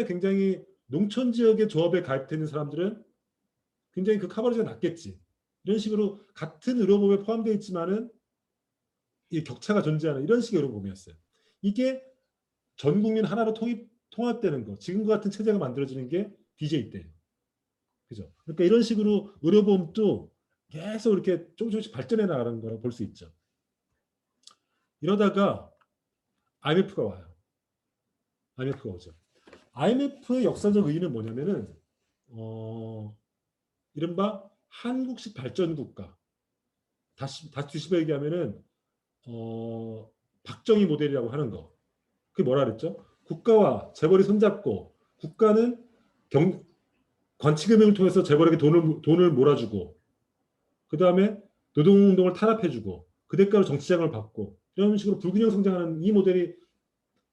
굉장히 농촌 지역의 조합에 가입되어 있는 사람들은 굉장히 그 커버리지가 낮겠지. 이런 식으로 같은 의료보험에 포함되어 있지만은 이 격차가 존재하는 이런 식의 의료보험이었어요. 이게 전 국민 하나로 통합되는 거. 지금과 같은 체제가 만들어지는 게 DJ 때예요. 그죠? 그러니까 이런 식으로 의료보험도 계속 이렇게 조금씩 발전해 나가는 거라고 볼 수 있죠. 이러다가 IMF가 와요. IMF가 오죠. IMF의 역사적 의의는 뭐냐면은 이른바 한국식 발전국가. 다시 뒤집어 얘기하면은 박정희 모델이라고 하는 거. 그게 뭐라 그랬죠? 국가와 재벌이 손잡고 국가는 관치금융을 통해서 재벌에게 돈을 몰아주고 그 다음에 노동운동을 탄압해주고 그 대가로 정치자금을 받고 이런 식으로 불균형 성장하는 이 모델이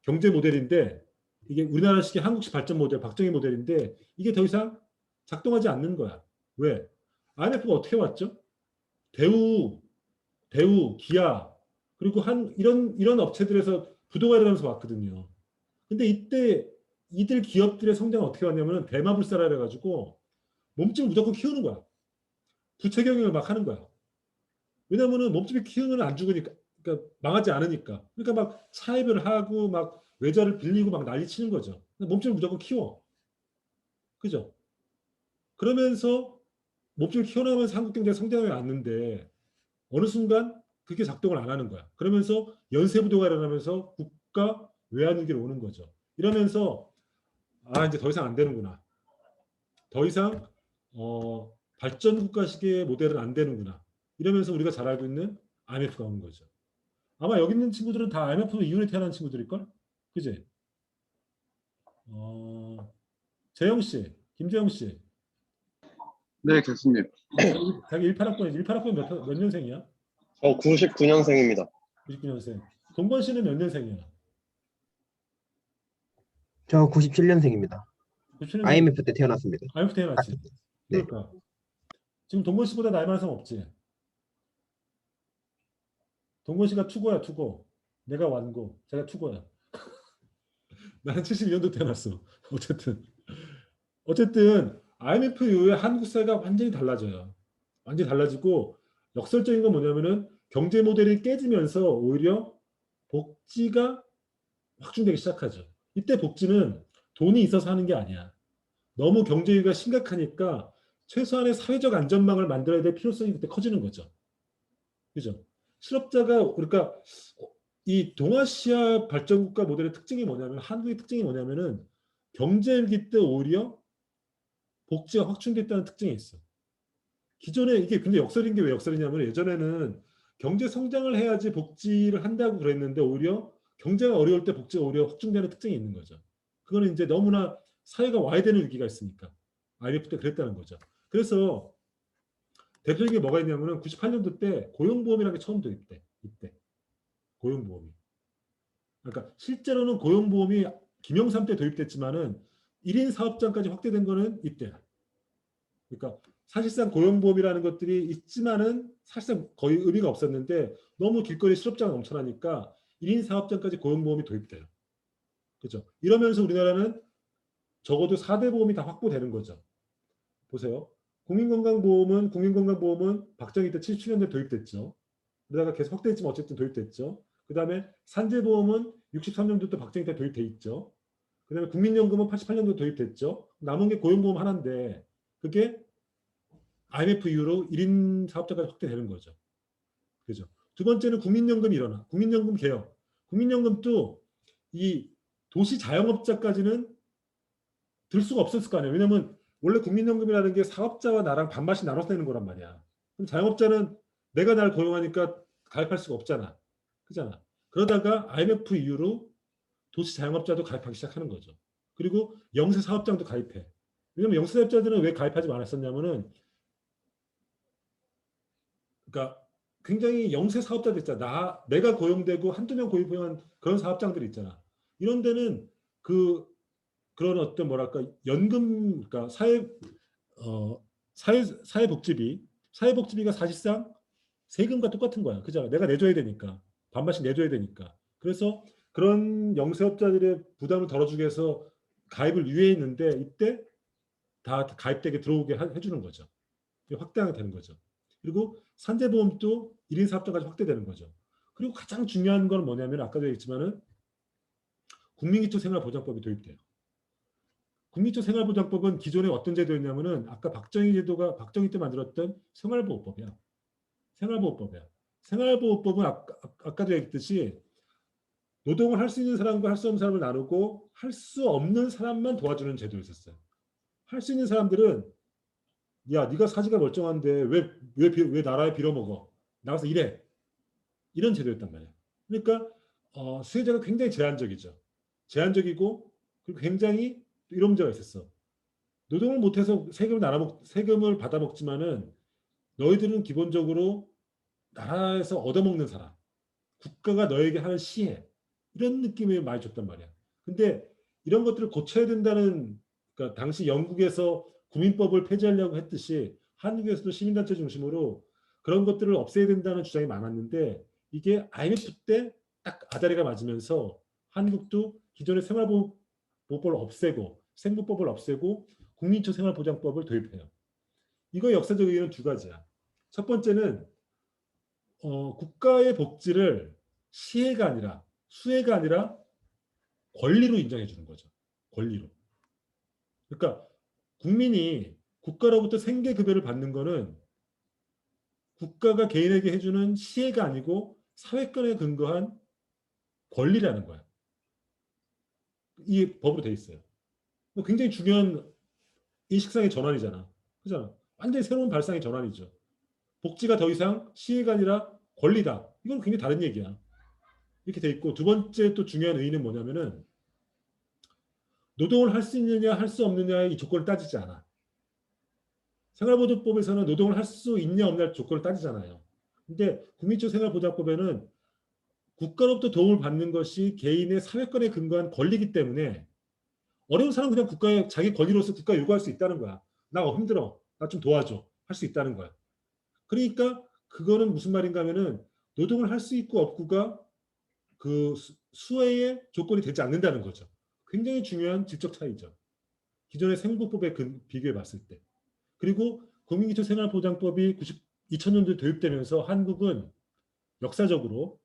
경제 모델인데 이게 우리나라식의 한국식 발전 모델, 박정희 모델인데 이게 더 이상 작동하지 않는 거야. 왜? IMF가 어떻게 왔죠? 대우, 기아 그리고 이런 업체들에서 부도가 일어나면서 왔거든요. 근데 이때 이들 기업들의 성장은 어떻게 왔냐면 대마불사라 해가지고 몸집을 무조건 키우는 거야. 부채 경영을 막 하는 거야. 왜냐면은 몸집을 키우면 안 죽으니까, 그러니까 망하지 않으니까. 그러니까 막 차입을 하고 막 외자를 빌리고 막 난리 치는 거죠. 몸집을 무조건 키워. 그죠? 그러면서 몸집을 키워나가면서 한국 경제가 성장해 왔는데 어느 순간 그게 작동을 안 하는 거야. 그러면서 연쇄부도가 일어나면서 국가 외환위기로 오는 거죠. 이러면서 이제 더 이상 안 되는구나. 더 이상 발전 국가식의 모델은 안 되는구나. 이러면서 우리가 잘 알고 있는 IMF가 오는 거죠. 아마 여기 있는 친구들은 다 IMF 이후에 태어난 친구들일걸? 그지? 재영 씨, 김재영 씨. 네, 교수님. 자기 18학번이지. 18학번 몇 년생이야? 저 99년생입니다. 99년생. 동건 씨는 몇 년생이야? 저 97년생입니다. 97년생. IMF 때 태어났습니다. IMF 태어났지. 네. 그러니까. 지금 동건 씨보다 나이 많은 사람 없지? 동건 씨가 투고야, 투고. 내가 완고. 제가 투고야. 나는 72년도 태어났어. 어쨌든 IMF 이후에 한국 사회가 완전히 달라져요. 완전히 달라지고 역설적인 건 뭐냐면은 경제 모델이 깨지면서 오히려 복지가 확충되기 시작하죠. 이때 복지는 돈이 있어서 하는 게 아니야. 너무 경제 위기가 심각하니까 최소한의 사회적 안전망을 만들어야 될 필요성이 그때 커지는 거죠. 그죠? 실업자가 그러니까 이 동아시아 발전국가 모델의 특징이 뭐냐면 한국의 특징이 뭐냐면은 경제 위기 때 오히려 복지가 확충됐다는 특징이 있어. 기존에 이게 근데 역설인 게 왜 역설이냐면 예전에는 경제 성장을 해야지 복지를 한다고 그랬는데 오히려 경제가 어려울 때 복지가 오히려 확충되는 특징이 있는 거죠. 그거는 이제 너무나 사회가 와야 되는 위기가 있으니까 IMF 때 그랬다는 거죠. 그래서 대표적인 게 뭐가 있냐면은 98년도 때 고용보험이라는 게 처음 도입돼. 이때 고용보험이. 그러니까 실제로는 고용보험이 김영삼 때 도입됐지만은 1인 사업장까지 확대된 거는 이때야. 그러니까 사실상 고용보험이라는 것들이 있지만은 사실상 거의 의미가 없었는데 너무 길거리 실업자가 넘쳐나니까 1인 사업장까지 고용보험이 도입돼요. 그렇죠? 이러면서 우리나라는 적어도 4대 보험이 다 확보되는 거죠. 보세요. 국민건강보험은 박정희 때 77년도에 도입됐죠. 그러다가 계속 확대했지만 어쨌든 도입됐죠. 그 다음에 산재보험은 63년도 때 박정희 때 도입돼 있죠. 그다음에 국민연금은 88년도 도입됐죠. 남은 게 고용보험 하나인데 그게 IMF 이후로 1인 사업자까지 확대되는 거죠. 그죠? 두 번째는 국민연금이 일어나. 국민연금 개혁. 국민연금도 이 도시 자영업자까지는 들 수가 없었을 거 아니에요. 왜냐면 원래 국민연금이라는 게 사업자와 나랑 반반씩 나눠서 내는 거란 말이야. 그럼 자영업자는 내가 날 고용하니까 가입할 수가 없잖아. 그잖아. 그러다가 IMF 이후로 도시 자영업자도 가입하기 시작하는 거죠. 그리고 영세 사업장도 가입해. 왜냐면 영세 사업자들은 왜 가입하지 않았었냐면은 그러니까 굉장히 영세 사업자들 있잖아. 내가 고용되고 한두 명 고용한 그런 사업장들이 있잖아. 이런 데는 그런 어떤 뭐랄까 연금 그러니까 사회복지비가 사실상 세금과 똑같은 거야. 그죠? 내가 내줘야 되니까 반반씩 내줘야 되니까. 그래서 그런 영세업자들의 부담을 덜어주기 위해서 가입을 유예했는데 이때 다 가입되게 들어오게 해주는 거죠. 확대하게 되는 거죠. 그리고 산재보험도 1인 사업자까지 확대되는 거죠. 그리고 가장 중요한 건 뭐냐면 아까도 얘기했지만은 국민기초생활보장법이 도입돼요. 국민기초생활보장법은 기존에 어떤 제도였냐면은 아까 박정희 때 만들었던 생활보호법이야. 생활보호법은 아까도 얘기했듯이 노동을 할 수 있는 사람과 할 수 없는 사람을 나누고 할 수 없는 사람만 도와주는 제도였었어요. 할 수 있는 사람들은 야, 네가 사지가 멀쩡한데 왜 나라에 빌어먹어? 나가서 일해. 이런 제도였단 말이야. 그러니까 수혜자가 굉장히 제한적이죠. 제한적이고 그리고 굉장히 이런 문제가 있었어. 노동을 못해서 세금을 받아먹지만은 너희들은 기본적으로 나라에서 얻어먹는 사람, 국가가 너에게 하는 시혜 이런 느낌을 많이 줬단 말이야. 근데 이런 것들을 고쳐야 된다는 그러니까 당시 영국에서 국민법을 폐지하려고 했듯이 한국에서도 시민단체 중심으로 그런 것들을 없애야 된다는 주장이 많았는데 이게 IMF 때 딱 아다리가 맞으면서 한국도 기존의 생활보호법을 없애고 생보법을 없애고 국민기초 생활보장법을 도입해요. 이거 역사적 의의는 두 가지야. 첫 번째는 국가의 복지를 시혜가 아니라 수혜가 아니라 권리로 인정해 주는 거죠. 권리로. 그러니까 국민이 국가로부터 생계급여를 받는 거는 국가가 개인에게 해주는 시혜가 아니고 사회권에 근거한 권리라는 거야. 이 법으로 돼 있어요. 굉장히 중요한 인식상의 전환이잖아. 그잖아. 완전히 새로운 발상의 전환이죠. 복지가 더 이상 시혜가 아니라 권리다. 이건 굉장히 다른 얘기야. 이렇게 돼 있고 두 번째 또 중요한 의의는 뭐냐면은 노동을 할 수 있느냐 할 수 없느냐의 이 조건을 따지지 않아. 생활보조법에서는 노동을 할 수 있냐 없냐 조건을 따지잖아요. 근데 국민기초 생활보장법에는 국가로부터 도움을 받는 것이 개인의 사회권에 근거한 권리이기 때문에 어려운 사람은 그냥 국가에 자기 권리로서 국가에 요구할 수 있다는 거야. 나 힘들어. 나 좀 도와줘. 할 수 있다는 거야. 그러니까 그거는 무슨 말인가 하면은 노동을 할 수 있고 없고가 그 수혜의 조건이 되지 않는다는 거죠. 굉장히 중요한 질적 차이죠. 기존의 생보법에 비교해 봤을 때. 그리고 국민기초 생활보장법이 2000년도에 도입되면서 한국은 역사적으로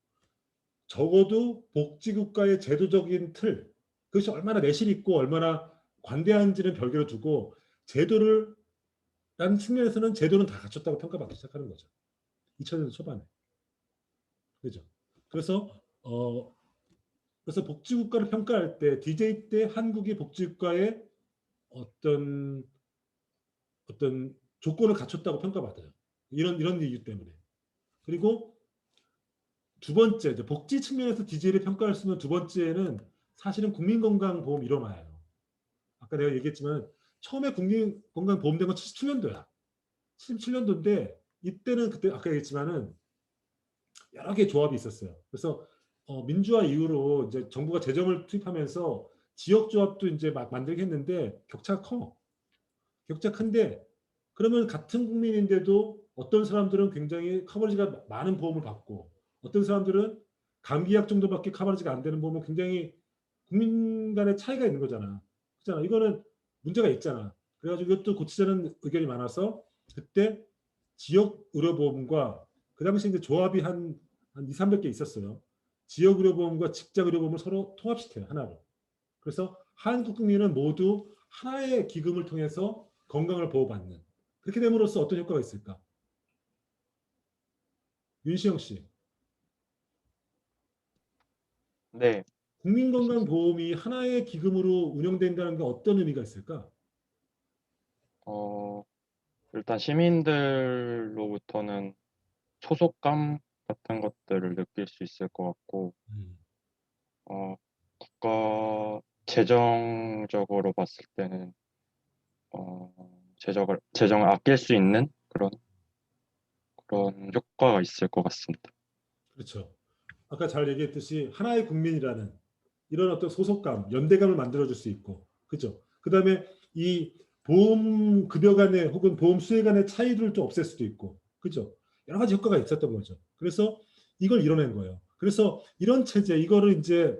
적어도 복지국가의 제도적인 틀, 그것이 얼마나 내실 있고 얼마나 관대한지는 별개로 두고 제도를 라는 측면에서는 제도는 다 갖췄다고 평가받기 시작하는 거죠. 2000년대 초반에. 그죠? 그래서 복지국가를 평가할 때 DJ 때 한국이 복지국가의 어떤 조건을 갖췄다고 평가받아요. 이런 이유 때문에. 그리고 두 번째, 복지 측면에서 DJ를 평가할 수 있는 두 번째는 사실은 국민건강보험 일원화예요. 아까 내가 얘기했지만 처음에 국민건강보험된 건 77년도야. 77년도인데 이때는 그때 아까 얘기했지만은 여러 개의 조합이 있었어요. 그래서 민주화 이후로 이제 정부가 재정을 투입하면서 지역조합도 이제 막 만들게 했는데 격차가 커. 격차 큰데 그러면 같은 국민인데도 어떤 사람들은 굉장히 커버리지가 많은 보험을 받고 어떤 사람들은 감기약 정도밖에 커버리지가 안 되는 보험은 굉장히 국민 간의 차이가 있는 거잖아. 그렇잖아. 이거는 문제가 있잖아. 그래가지고 이것도 고치자는 의견이 많아서 그때 지역 의료보험과 그 당시 이제 조합이 한 2, 300개 있었어요. 지역 의료보험과 직장 의료보험을 서로 통합시켜요. 하나로. 그래서 한국 국민은 모두 하나의 기금을 통해서 건강을 보호받는, 그렇게 됨으로써 어떤 효과가 있을까? 윤시영 씨, 네, 국민건강보험이 하나의 기금으로 운영된다는 게 어떤 의미가 있을까? 어, 일단 시민들로부터는 소속감 같은 것들을 느낄 수 있을 것 같고, 음, 국가 재정적으로 봤을 때는 재정을 아낄 수 있는 그런 효과가 있을 것 같습니다. 그렇죠. 아까 잘 얘기했듯이 하나의 국민이라는 이런 어떤 소속감, 연대감을 만들어줄 수 있고, 그죠? 그다음에 이 보험 급여 간의 혹은 보험 수혜 간의 차이를 좀 없앨 수도 있고, 그죠? 여러 가지 효과가 있었던 거죠. 그래서 이걸 이뤄낸 거예요. 그래서 이런 체제, 이거를 이제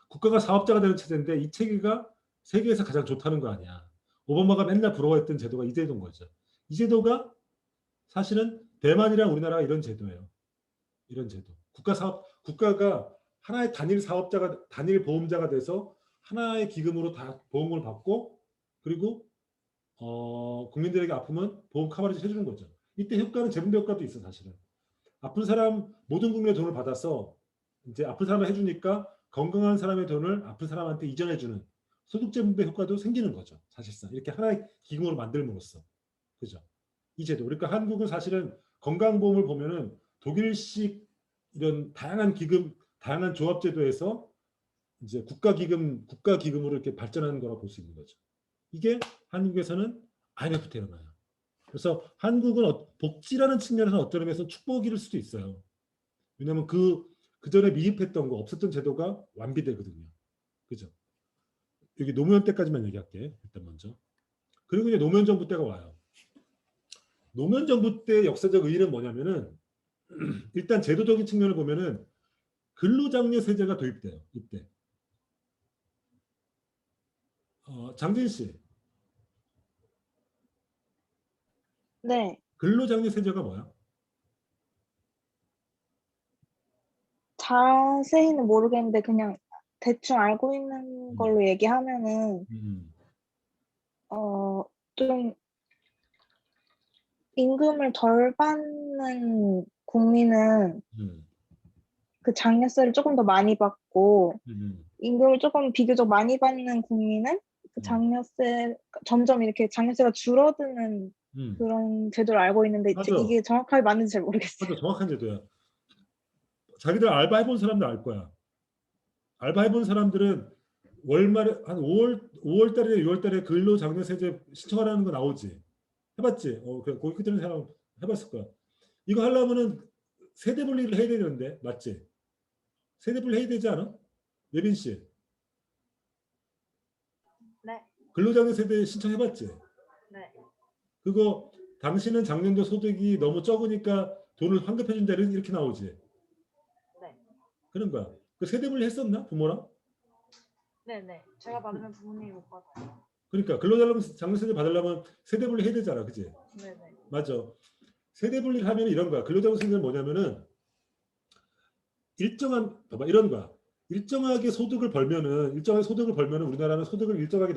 국가가 사업자가 되는 체제인데 이 체계가 세계에서 가장 좋다는 거 아니야. 오바마가 맨날 부러워했던 제도가 이 제도인 거죠. 이 제도가 사실은 대만이랑 우리나라가 이런 제도예요. 이런 제도. 국가가 하나의 단일 사업자가, 단일 보험자가 돼서 하나의 기금으로 다 보험을 받고, 그리고 국민들에게 아프면 보험 커버리지 해주는 거죠. 이때 효과는 재분배 효과도 있어, 사실은. 아픈 사람, 모든 국민의 돈을 받아서 이제 아픈 사람을 해주니까 건강한 사람의 돈을 아픈 사람한테 이전해주는 소득 재분배 효과도 생기는 거죠, 사실상. 이렇게 하나의 기금으로 만들므로써. 그죠? 이 제도. 그러니까 한국은 사실은 건강보험을 보면은 독일식 이런 다양한 기금, 다양한 조합제도에서 이제 국가기금으로 이렇게 발전하는 거라고 볼 수 있는 거죠. 이게 한국에서는 IMF 때 일어나요. 그래서 한국은 복지라는 측면에서 어떤 의미에서 축복일 수도 있어요. 왜냐하면 그 전에 미흡했던 거, 없었던 제도가 완비되거든요. 그죠? 여기 노무현 때까지만 얘기할게. 일단 먼저. 그리고 이제 노무현 정부 때가 와요. 노무현 정부 때 역사적 의의는 뭐냐면은 일단 제도적인 측면을 보면은 근로장려세제가 도입돼요. 이때. 장진 씨, 네, 근로장려세제가 뭐야? 자세히는 모르겠는데 그냥 대충 알고 있는 음. 걸로 얘기하면은 음, 좀 임금을 덜 받는 국민은 음, 그 장려세를 조금 더 많이 받고 음, 임금을 조금 비교적 많이 받는 국민은 그 장려세 점점 이렇게 장려세가 줄어드는 음. 그런 제도를 알고 있는데 맞아. 이게 정확하게 맞는지 잘 모르겠어요. 맞아. 정확한 제도야. 자기들 알바 해본 사람들 알 거야. 알바 해본 사람들은 월말에 한 5월 달에 6월 달에 근로장려세제 신청하라는 거 나오지. 해봤지? 거기 들은 사람 해봤을 거야. 이거 하려면은 세대 분리를 해야 되는데 맞지? 세대 분리 해야 되지 않아? 예빈 씨. 네, 근로장려세대 신청해봤지? 네. 그거 당신은 작년도 소득이 너무 적으니까 돈을 환급해준다 이렇게 나오지. 네. 그런 거야. 그 세대 분리 했었나 부모랑? 네네. 제가 받으면 부모님이 못 받아요. 그러니까 근로장려세대 받으려면 세대 분리 해야 되잖아, 그지? 네네. 맞아. 세대 분리를 하면 이런 거야. 근로장려세대는 뭐냐면은 봐봐 이런 거야. 일정하게 소득을 벌면은 우리나라는 소득을 일정하게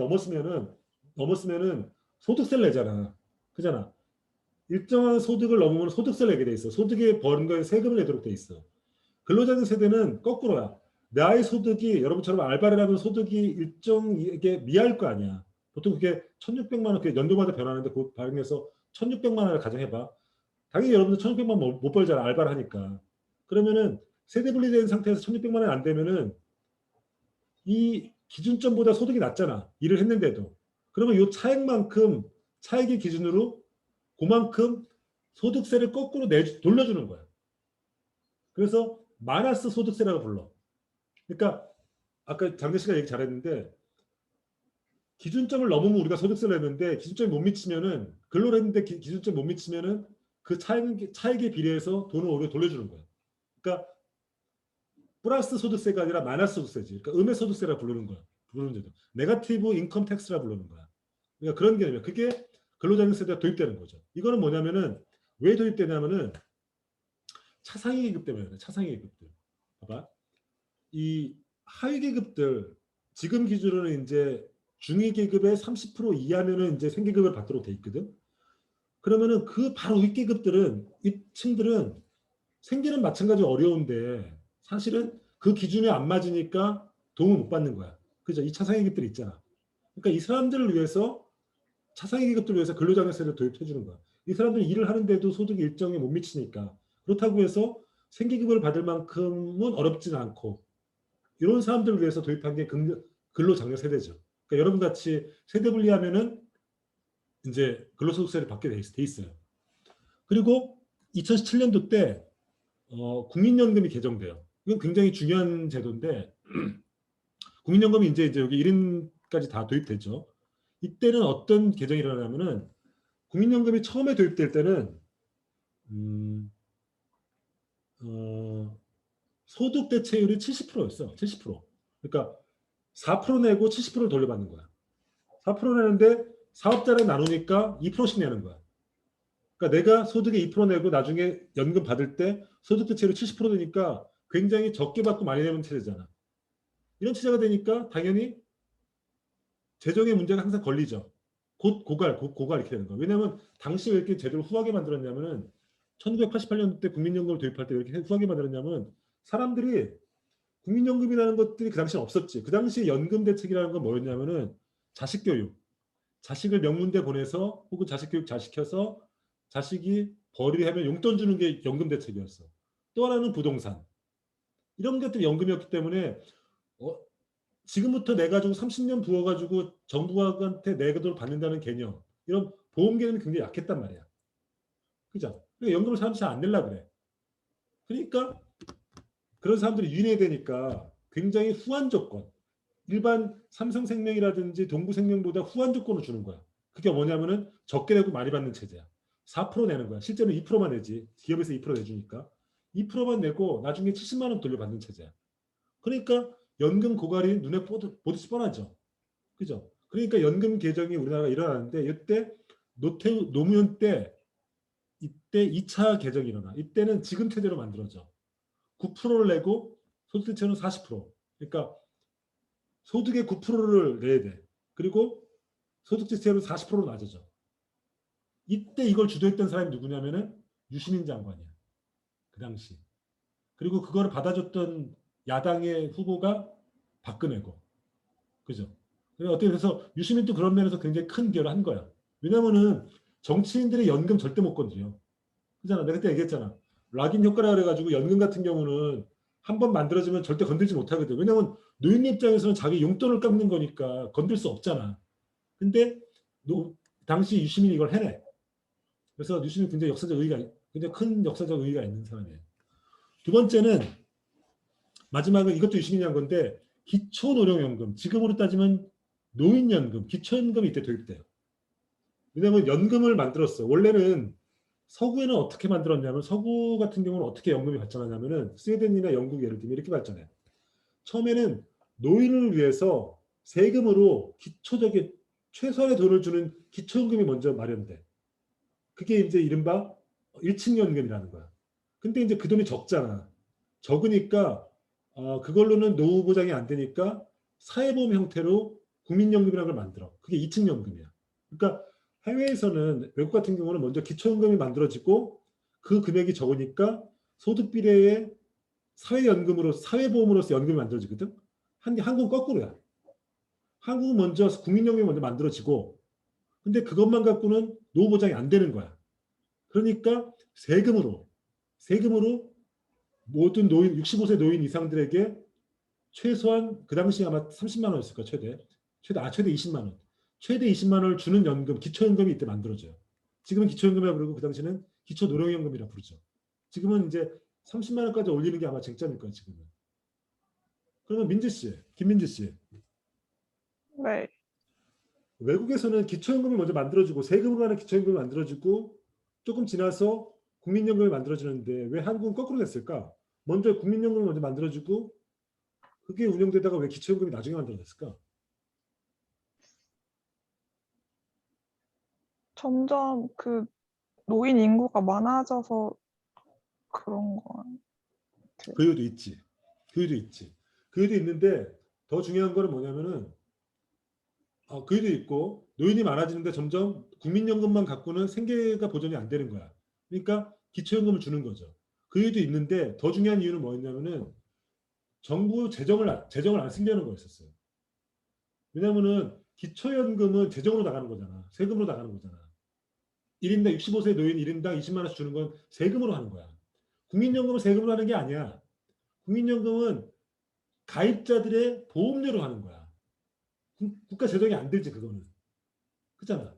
넘었으면은 소득세를 내잖아, 그잖아. 일정한 소득을 넘으면 소득세를 내게 돼 있어. 소득에 버는 거에 세금을 내도록 돼 있어. 근로자들 세대는 거꾸로야. 나의 소득이 여러분처럼 알바를 하면 소득이 일정하게 미할 거 아니야. 보통 그게 1,600만 원, 그게 연도마다 변하는데 그 반영해서 1,600만 원을 가정해봐. 당연히 여러분들 1,600만 원 못 벌잖아. 알바를 하니까. 그러면은 세대 분리된 상태에서 1,600만 원이 안 되면은 이 기준점보다 소득이 낮잖아. 일을 했는데도. 그러면 이 차액의 기준으로 그만큼 소득세를 거꾸로 돌려주는 거야. 그래서 마이너스 소득세라고 불러. 그러니까 아까 장대 씨가 얘기 잘했는데 기준점을 넘으면 우리가 소득세를 냈는데 기준점이 못 미치면은 근로를 했는데 기준점 못 미치면은 그 차액에 비례해서 돈을 오히려 돌려주는 거야. 그러니까 플러스 소득세가 아니라 마이너스 소득세지. 그러니까 음의 소득세라 부르는 거야. 부르는 제도. 네거티브 인컴 텍스라 부르는 거야. 그러니까 그런 개념이야. 그게 근로장려세대가 도입되는 거죠. 이거는 뭐냐면은 왜 도입되냐면은 차상위 계급 때문에 그래. 차상위 계급들. 봐봐. 이 하위 계급들 지금 기준으로는 이제 중위 계급의 30% 이하면은 이제 생계급을 받도록 돼 있거든. 그러면은 그 바로 윗계급들은 이 층들은 생계는 마찬가지로 어려운데 사실은 그 기준에 안 맞으니까 도움을 못 받는 거야. 그죠? 이 차상위 계급들이 있잖아. 그러니까 이 사람들을 위해서 차상위 계급들을 위해서 근로장려세를 도입해 주는 거야. 이 사람들이 일을 하는데도 소득이 일정에 못 미치니까 그렇다고 해서 생계급을 받을 만큼은 어렵지는 않고 이런 사람들을 위해서 도입한 게 근로장려 세대죠. 그러니까 여러분 같이 세대 분리하면은 이제 근로소득세를 받게 돼 있어요. 그리고 2017년도 때 국민연금이 개정돼요. 이건 굉장히 중요한 제도인데 국민연금이 이제 여기 1인까지 다 도입됐죠. 이때는 어떤 개정이 일어나냐면은 국민연금이 처음에 도입될 때는 소득 대체율이 70%였어. 70%. 그러니까 4% 내고 70%를 돌려받는 거야. 4% 내는데 사업자랑 나누니까 2%씩 내는 거야. 그러니까 내가 소득의 2% 내고 나중에 연금 받을 때 소득 대체율이 70% 되니까 굉장히 적게 받고 많이 내는 체제잖아. 이런 체제가 되니까 당연히 재정의 문제가 항상 걸리죠. 곧 고갈 이렇게 되는 거야. 왜냐하면 당시 왜 이렇게 제도를 후하게 만들었냐면은 1988년 때 국민연금을 도입할 때 왜 이렇게 후하게 만들었냐면 사람들이 국민연금이라는 것들이 그 당시에 없었지. 그 당시에 연금 대책이라는 건 뭐였냐면은 자식 교육. 자식을 명문대 보내서 혹은 자식 교육 잘 시켜서 자식이 벌이하면 용돈 주는 게 연금 대책이었어. 또 하나는 부동산. 이런 것들이 연금이었기 때문에 지금부터 내 가지고 30년 부어가지고 정부한테 내 돈을 받는다는 개념, 이런 보험 개념이 굉장히 약했단 말이야. 그죠? 그러니까 연금을 사람들이 잘 안 내려고 그래. 그러니까 그런 사람들이 유인해야 되니까 굉장히 후한 조건, 일반 삼성생명이라든지 동부생명보다 후한 조건을 주는 거야. 그게 뭐냐면은 적게 내고 많이 받는 체제야. 4% 내는 거야. 실제로는 2%만 내지. 기업에서 2% 내주니까. 2%만 내고 나중에 70만 원 돌려받는 체제야. 그러니까 연금 고갈이 눈에 보듯이 뻔하죠. 그죠? 그러니까 연금 개정이 우리나라가 일어나는데 이때 노무현 때 이때 2차 개정이 일어나. 이때는 지금 체제로 만들어져. 9%를 내고 소득 대체는 40%. 그러니까 소득의 9%를 내야 돼. 그리고 소득 대체율은 40%로 낮아져. 이때 이걸 주도했던 사람이 누구냐면은 유시민 장관이야. 그 당시. 그리고 그걸 받아줬던 야당의 후보가 박근혜고. 그죠? 어떻게 해서 유시민도 그런 면에서 굉장히 큰 기여를 한 거야. 왜냐면은 정치인들의 연금 절대 못 건드려. 그잖아. 내가 그때 얘기했잖아. 락인 효과라 그래가지고 연금 같은 경우는 한 번 만들어지면 절대 건들지 못하거든. 왜냐면 노인 입장에서는 자기 용돈을 깎는 거니까 건들 수 없잖아. 근데 당시 유시민이 이걸 해내. 그래서 유시민이 굉장히 굉장히 큰 역사적 의의가 있는 사람이에요. 두 번째는 마지막은 이것도 유시민이 한 건데 기초노령연금, 지금으로 따지면 노인연금, 기초연금이 이때 도입돼요. 왜냐하면 연금을 만들었어. 원래는 서구에는 어떻게 만들었냐면 서구 같은 경우는 어떻게 연금이 발전하냐면은 스웨덴이나 영국 예를 들면 이렇게 발전해. 처음에는 노인을 위해서 세금으로 기초적인 최소한의 돈을 주는 기초연금이 먼저 마련돼. 그게 이제 이른바 1층 연금이라는 거야. 근데 이제 그 돈이 적잖아. 적으니까 그걸로는 노후 보장이 안 되니까 사회보험 형태로 국민연금이라는 걸 만들어. 그게 2층 연금이야. 그러니까 해외에서는 외국 같은 경우는 먼저 기초연금이 만들어지고 그 금액이 적으니까 소득 비례의 사회연금으로 사회보험으로서 연금이 만들어지거든. 한국은 거꾸로야. 한국은 먼저 국민연금이 먼저 만들어지고 근데 그것만 갖고는 노후 보장이 안 되는 거야. 그러니까 세금으로 모든 노인 65세 노인 이상들에게 최소한 그 당시 아마 30만 원이었을 거야. 최대 20만 원. 최대 20만 원을 주는 연금, 기초연금이 이때 만들어져요. 지금은 기초연금이라고 부르고 그 당시는 기초노령연금이라고 부르죠. 지금은 이제 30만 원까지 올리는 게 아마 쟁점일 거예요. 지금은. 그러면 김민지 씨. 네. 외국에서는 기초연금이 먼저 만들어지고 세금으로 하는 기초연금이 만들어지고 조금 지나서 국민연금이 만들어지는데 왜 한국은 거꾸로 됐을까? 먼저 국민연금이 먼저 만들어지고 그게 운영되다가 왜 기초연금이 나중에 만들어졌을까? 점점 그 노인 인구가 많아져서 그런 거 같아요. 그 이유도 있지. 그 이유도 있는데 더 중요한 거는 뭐냐면은 그 일도 있고 노인이 많아지는데 점점 국민연금만 갖고는 생계가 보전이 안 되는 거야. 그러니까 기초연금을 주는 거죠. 그 일도 있는데 더 중요한 이유는 뭐였냐면은 정부 재정을 안 쓰려는 거였었어요. 왜냐면은 기초연금은 재정으로 나가는 거잖아. 세금으로 나가는 거잖아. 1인당 65세 노인 1인당 20만 원씩 주는 건 세금으로 하는 거야. 국민연금은 세금으로 하는 게 아니야. 국민연금은 가입자들의 보험료로 하는 거야. 국가 재정이 안 들지 그거는. 그렇잖아.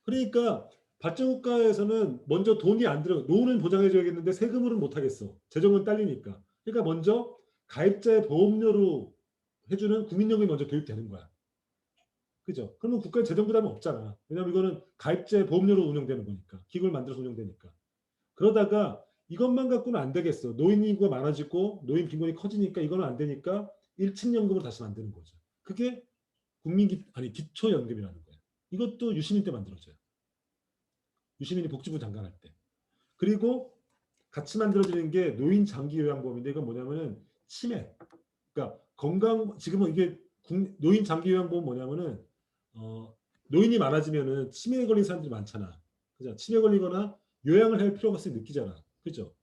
그러니까 발전국가에서는 먼저 돈이 안 들어. 노후는 보장해줘야겠는데 세금으로는 못 하겠어. 재정은 딸리니까. 그러니까 먼저 가입자의 보험료로 해주는 국민연금이 먼저 도입되는 거야. 그죠? 그러면 국가의 재정 부담은 없잖아. 왜냐하면 이거는 가입자의 보험료로 운영되는 거니까. 기금을 만들어서 운영되니까. 그러다가 이것만 갖고는 안 되겠어. 노인 인구가 많아지고 노인 빈곤이 커지니까 이거는 안 되니까 1층 연금으로 다시 만드는 거죠. 그게 기초연금이라는 거예요. 이것도 유시민 때 만들어져요. 유시민이 복지부 장관 할 때. 그리고 같이 만들어지는 게 노인 장기 요양보험인데 이건 뭐냐면은 치매. 그러니까 지금은 이게 노인 장기 요양보험 뭐냐면은 노인이 많아지면은 치매에 걸린 사람들이 많잖아. 그죠? 치매 걸리거나 요양을 할 필요가 있을 때 느끼잖아. 그죠?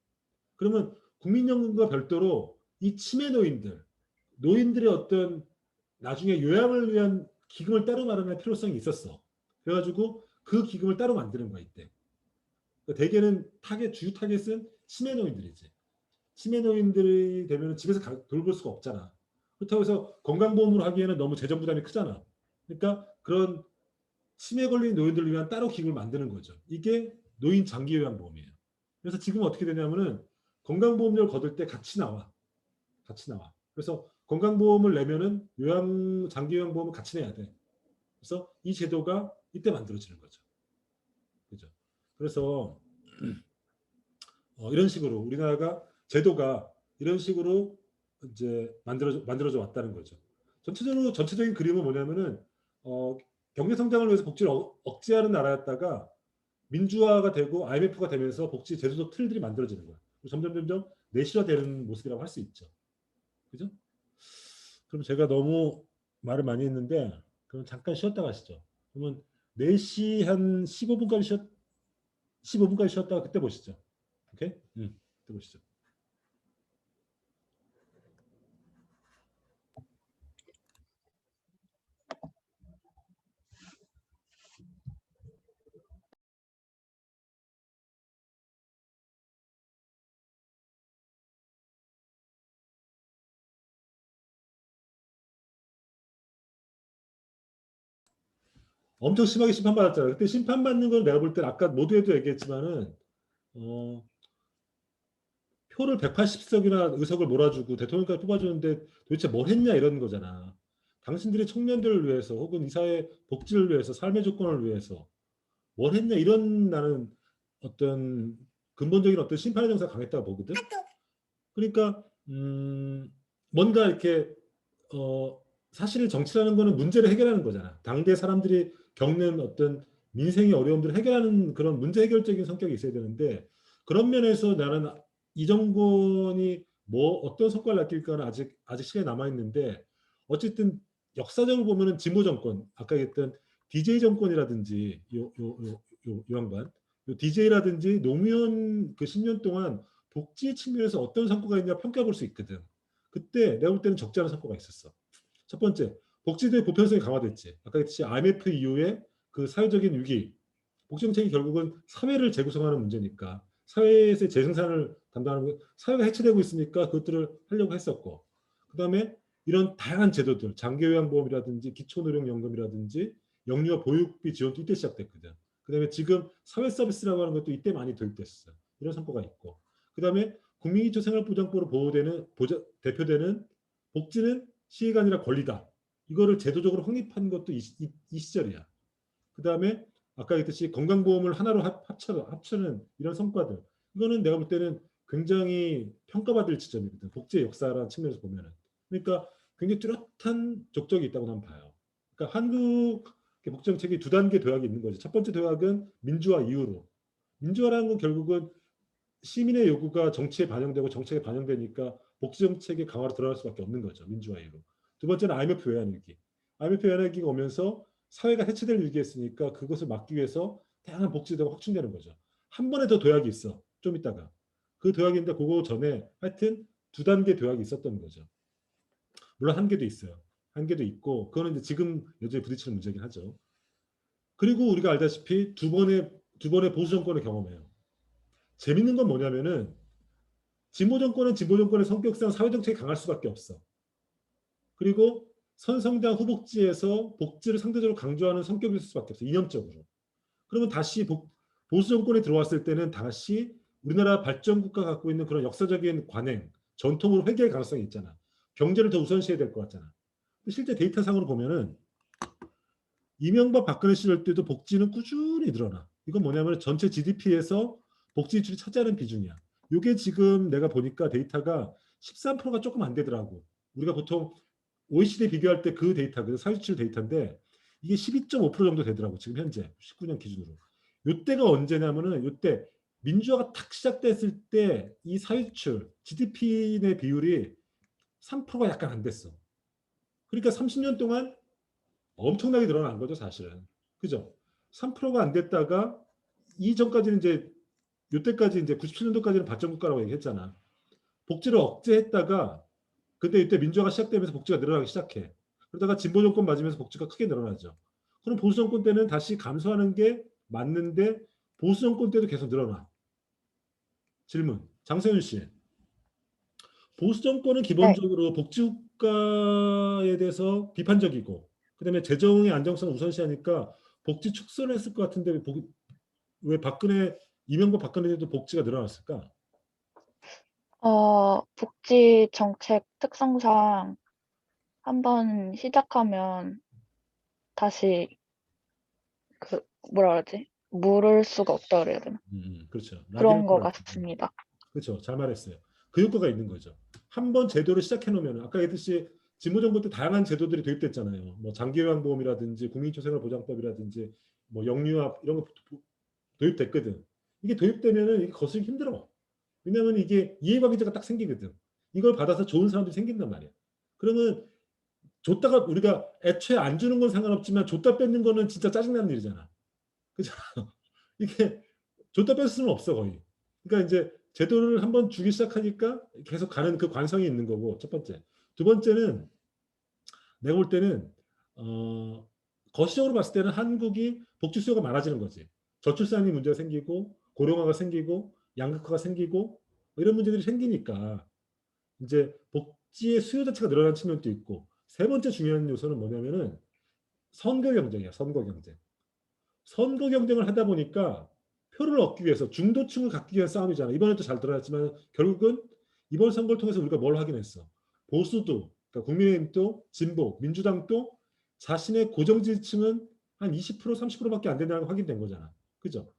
그러면 국민연금과 별도로 이 치매 노인들의 어떤 나중에 요양을 위한 기금을 따로 마련할 필요성이 있었어. 그래가지고 그 기금을 따로 만드는 거야 이때. 그러니까 대개는 주요 타겟은 치매 노인들이지. 치매 노인들이 되면 집에서 돌볼 수가 없잖아. 그렇다고 해서 건강보험으로 하기에는 너무 재정 부담이 크잖아. 그러니까 그런 치매 걸린 노인들을 위한 따로 기금을 만드는 거죠. 이게 노인 장기요양보험이에요. 그래서 지금 어떻게 되냐면은 건강보험료를 거둘 때 같이 나와. 그래서 건강보험을 내면은 장기요양보험을 같이 내야 돼. 그래서 이 제도가 이때 만들어지는 거죠. 그죠? 그래서 이런 식으로 우리나라가 제도가 이런 식으로 이제 만들어져 왔다는 거죠. 전체적인 그림은 뭐냐면은 경제 성장을 위해서 복지를 억제하는 나라였다가 민주화가 되고 IMF가 되면서 복지 제도적 틀들이 만들어지는 거야. 점점 내실화되는 모습이라고 할 수 있죠. 그죠? 그럼 제가 너무 말을 많이 했는데 그럼 잠깐 쉬었다 가시죠. 그러면 4시 한 15분까지 쉬었다가 그때 보시죠. 오케이? 그때 보시죠. 엄청 심하게 심판받았잖아요. 그때 심판받는 건 내가 볼 때 아까 모두에도 얘기했지만은 표를 180석이나 의석을 몰아주고 대통령까지 뽑아주는데 도대체 뭘 했냐 이런 거잖아. 당신들이 청년들을 위해서 혹은 이 사회 복지를 위해서 삶의 조건을 위해서 뭘 했냐 이런 나는 어떤 근본적인 어떤 심판의 정서가 강했다고 보거든. 그러니까 뭔가 이렇게 사실 정치라는 거는 문제를 해결하는 거잖아. 당대 사람들이 겪는 어떤 민생의 어려움들을 해결하는 그런 문제 해결적인 성격이 있어야 되는데 그런 면에서 나는 이 정권이 어떤 성과를 낼까는 아직 시간이 남아 있는데 어쨌든 역사적으로 보면은 진보 정권 아까 얘기했던 DJ 정권이라든지 요 양반 DJ라든지 노무현 그 10년 동안 복지 측면에서 어떤 성과가 있냐 평가해 볼 수 있거든. 그때 내가 볼 때는 적지 않은 성과가 있었어. 첫 번째, 복지제도의 보편성이 강화됐지. 아까 했듯이 IMF 이후에 그 사회적인 위기, 복지정책이 결국은 사회를 재구성하는 문제니까 사회에서의 재생산을 담당하는 거, 사회가 해체되고 있으니까 그것들을 하려고 했었고 그 다음에 이런 다양한 제도들, 장기요양보험이라든지 기초노령연금이라든지 영유아 보육비 지원도 이때 시작됐거든. 그 다음에 지금 사회서비스라고 하는 것도 이때 많이 도입됐어요. 이런 성과가 있고 그 다음에 국민기초생활보장법으로 대표되는 복지는 시혜가 아니라 권리다. 이거를 제도적으로 확립한 것도 이 시절이야. 그 다음에 아까 했듯이 건강보험을 하나로 합치는 이런 성과들. 이거는 내가 볼 때는 굉장히 평가받을 지점이거든. 복지의 역사라는 측면에서 보면은. 그러니까 굉장히 뚜렷한 족적이 있다고 나는 봐요. 그러니까 한국 복지정책이 2단계 도약이 있는 거죠. 첫 번째 도약은 민주화 이후로. 민주화라는 건 결국은 시민의 요구가 정치에 반영되고 정책에 반영되니까 복지정책의 강화로 들어갈 수밖에 없는 거죠. 민주화 이후로. 두 번째는 IMF 외환위기. IMF 외환위기가 오면서 사회가 해체될 위기였으니까 그것을 막기 위해서 다양한 복지제도가 확충되는 거죠. 한 번에 더 도약이 있어. 좀 있다가. 그 도약인데 그거 전에 하여튼 두 단계 도약이 있었던 거죠. 물론 한계도 있어요. 한계도 있고 그거는 이제 지금 여전히 부딪히는 문제긴 하죠. 그리고 우리가 알다시피 두 번의 보수 정권을 경험해요. 재밌는 건 뭐냐면은 진보 정권은 진보 정권의 성격상 사회 정책이 강할 수밖에 없어. 그리고 선성장 후복지에서 복지를 상대적으로 강조하는 성격일 수밖에 없어. 이념적으로. 그러면 다시 보수 정권에 들어왔을 때는 다시 우리나라 발전국가 갖고 있는 그런 역사적인 관행, 전통으로 회귀할 가능성이 있잖아. 경제를 더 우선시해야 될 것 같잖아. 실제 데이터상으로 보면은 이명박 박근혜 시절 때도 복지는 꾸준히 늘어나. 이건 뭐냐면 전체 GDP에서 복지 지출이 차지하는 비중이야. 이게 지금 내가 보니까 데이터가 13%가 조금 안 되더라고. 우리가 보통 OECD 비교할 때 그 데이터, 그 사회지출 데이터인데 이게 12.5% 정도 되더라고. 지금 현재 19년 기준으로. 이때가 언제냐면은 이때 민주화가 탁 시작됐을 때 이 사회지출 GDP 내 비율이 3%가 약간 안 됐어. 그러니까 30년 동안 엄청나게 늘어난 거죠, 사실은. 그죠? 3%가 안 됐다가 이전까지는 이제 이때까지 이제 97년도까지는 발전국가라고 얘기했잖아. 복지를 억제했다가 근데 이때 민주화가 시작되면서 복지가 늘어나기 시작해. 그러다가 진보 정권 맞으면서 복지가 크게 늘어나죠. 그럼 보수 정권 때는 다시 감소하는 게 맞는데 보수 정권 때도 계속 늘어나. 질문. 장세윤 씨. 보수 정권은 기본적으로 복지국가에 대해서 비판적이고 그다음에 재정의 안정성을 우선시하니까 복지 축소를 했을 것 같은데 왜 이명박 박근혜 때도 복지가 늘어났을까? 복지 정책 특성상 한번 시작하면 다시 뭐라 그러지? 물을 수가 없다 그래야 되나? 그렇죠. 그런 것 같습니다. 그렇죠. 잘 말했어요. 그 효과가 있는 거죠. 한번 제도를 시작해 놓으면 아까 얘기했듯이 진보 정부 때 다양한 제도들이 도입됐잖아요. 뭐 장기요양보험이라든지 국민초생활보장법이라든지 뭐 영유아 이런 거 도입됐거든. 이게 도입되면은 이게 거슬기 힘들어. 왜냐하면 이게 이해관계자가 딱 생기거든. 이걸 받아서 좋은 사람들이 생긴단 말이야. 그러면 줬다가 우리가 애초에 안 주는 건 상관없지만 줬다 뺏는 거는 진짜 짜증나는 일이잖아. 그죠? 이게 줬다 뺄 수는 없어 거의. 그러니까 이제 제도를 한번 주기 시작하니까 계속 가는 그 관성이 있는 거고 첫 번째. 두 번째는 내가 볼 때는 거시적으로 봤을 때는 한국이 복지 수요가 많아지는 거지. 저출산이 문제가 생기고 고령화가 생기고 양극화가 생기고 뭐 이런 문제들이 생기니까 이제 복지의 수요 자체가 늘어나는 측면도 있고 세 번째 중요한 요소는 뭐냐면은 선거 경쟁이야. 선거 경쟁. 선거 경쟁을 하다 보니까 표를 얻기 위해서 중도층을 갖기 위한 싸움이잖아. 이번에도 잘 드러났지만 결국은 이번 선거를 통해서 우리가 뭘 확인했어. 보수도, 그러니까 국민의힘도 진보, 민주당도 자신의 고정 지지층은 한 20%, 30%밖에 안 된다는 게 확인된 거잖아. 그죠?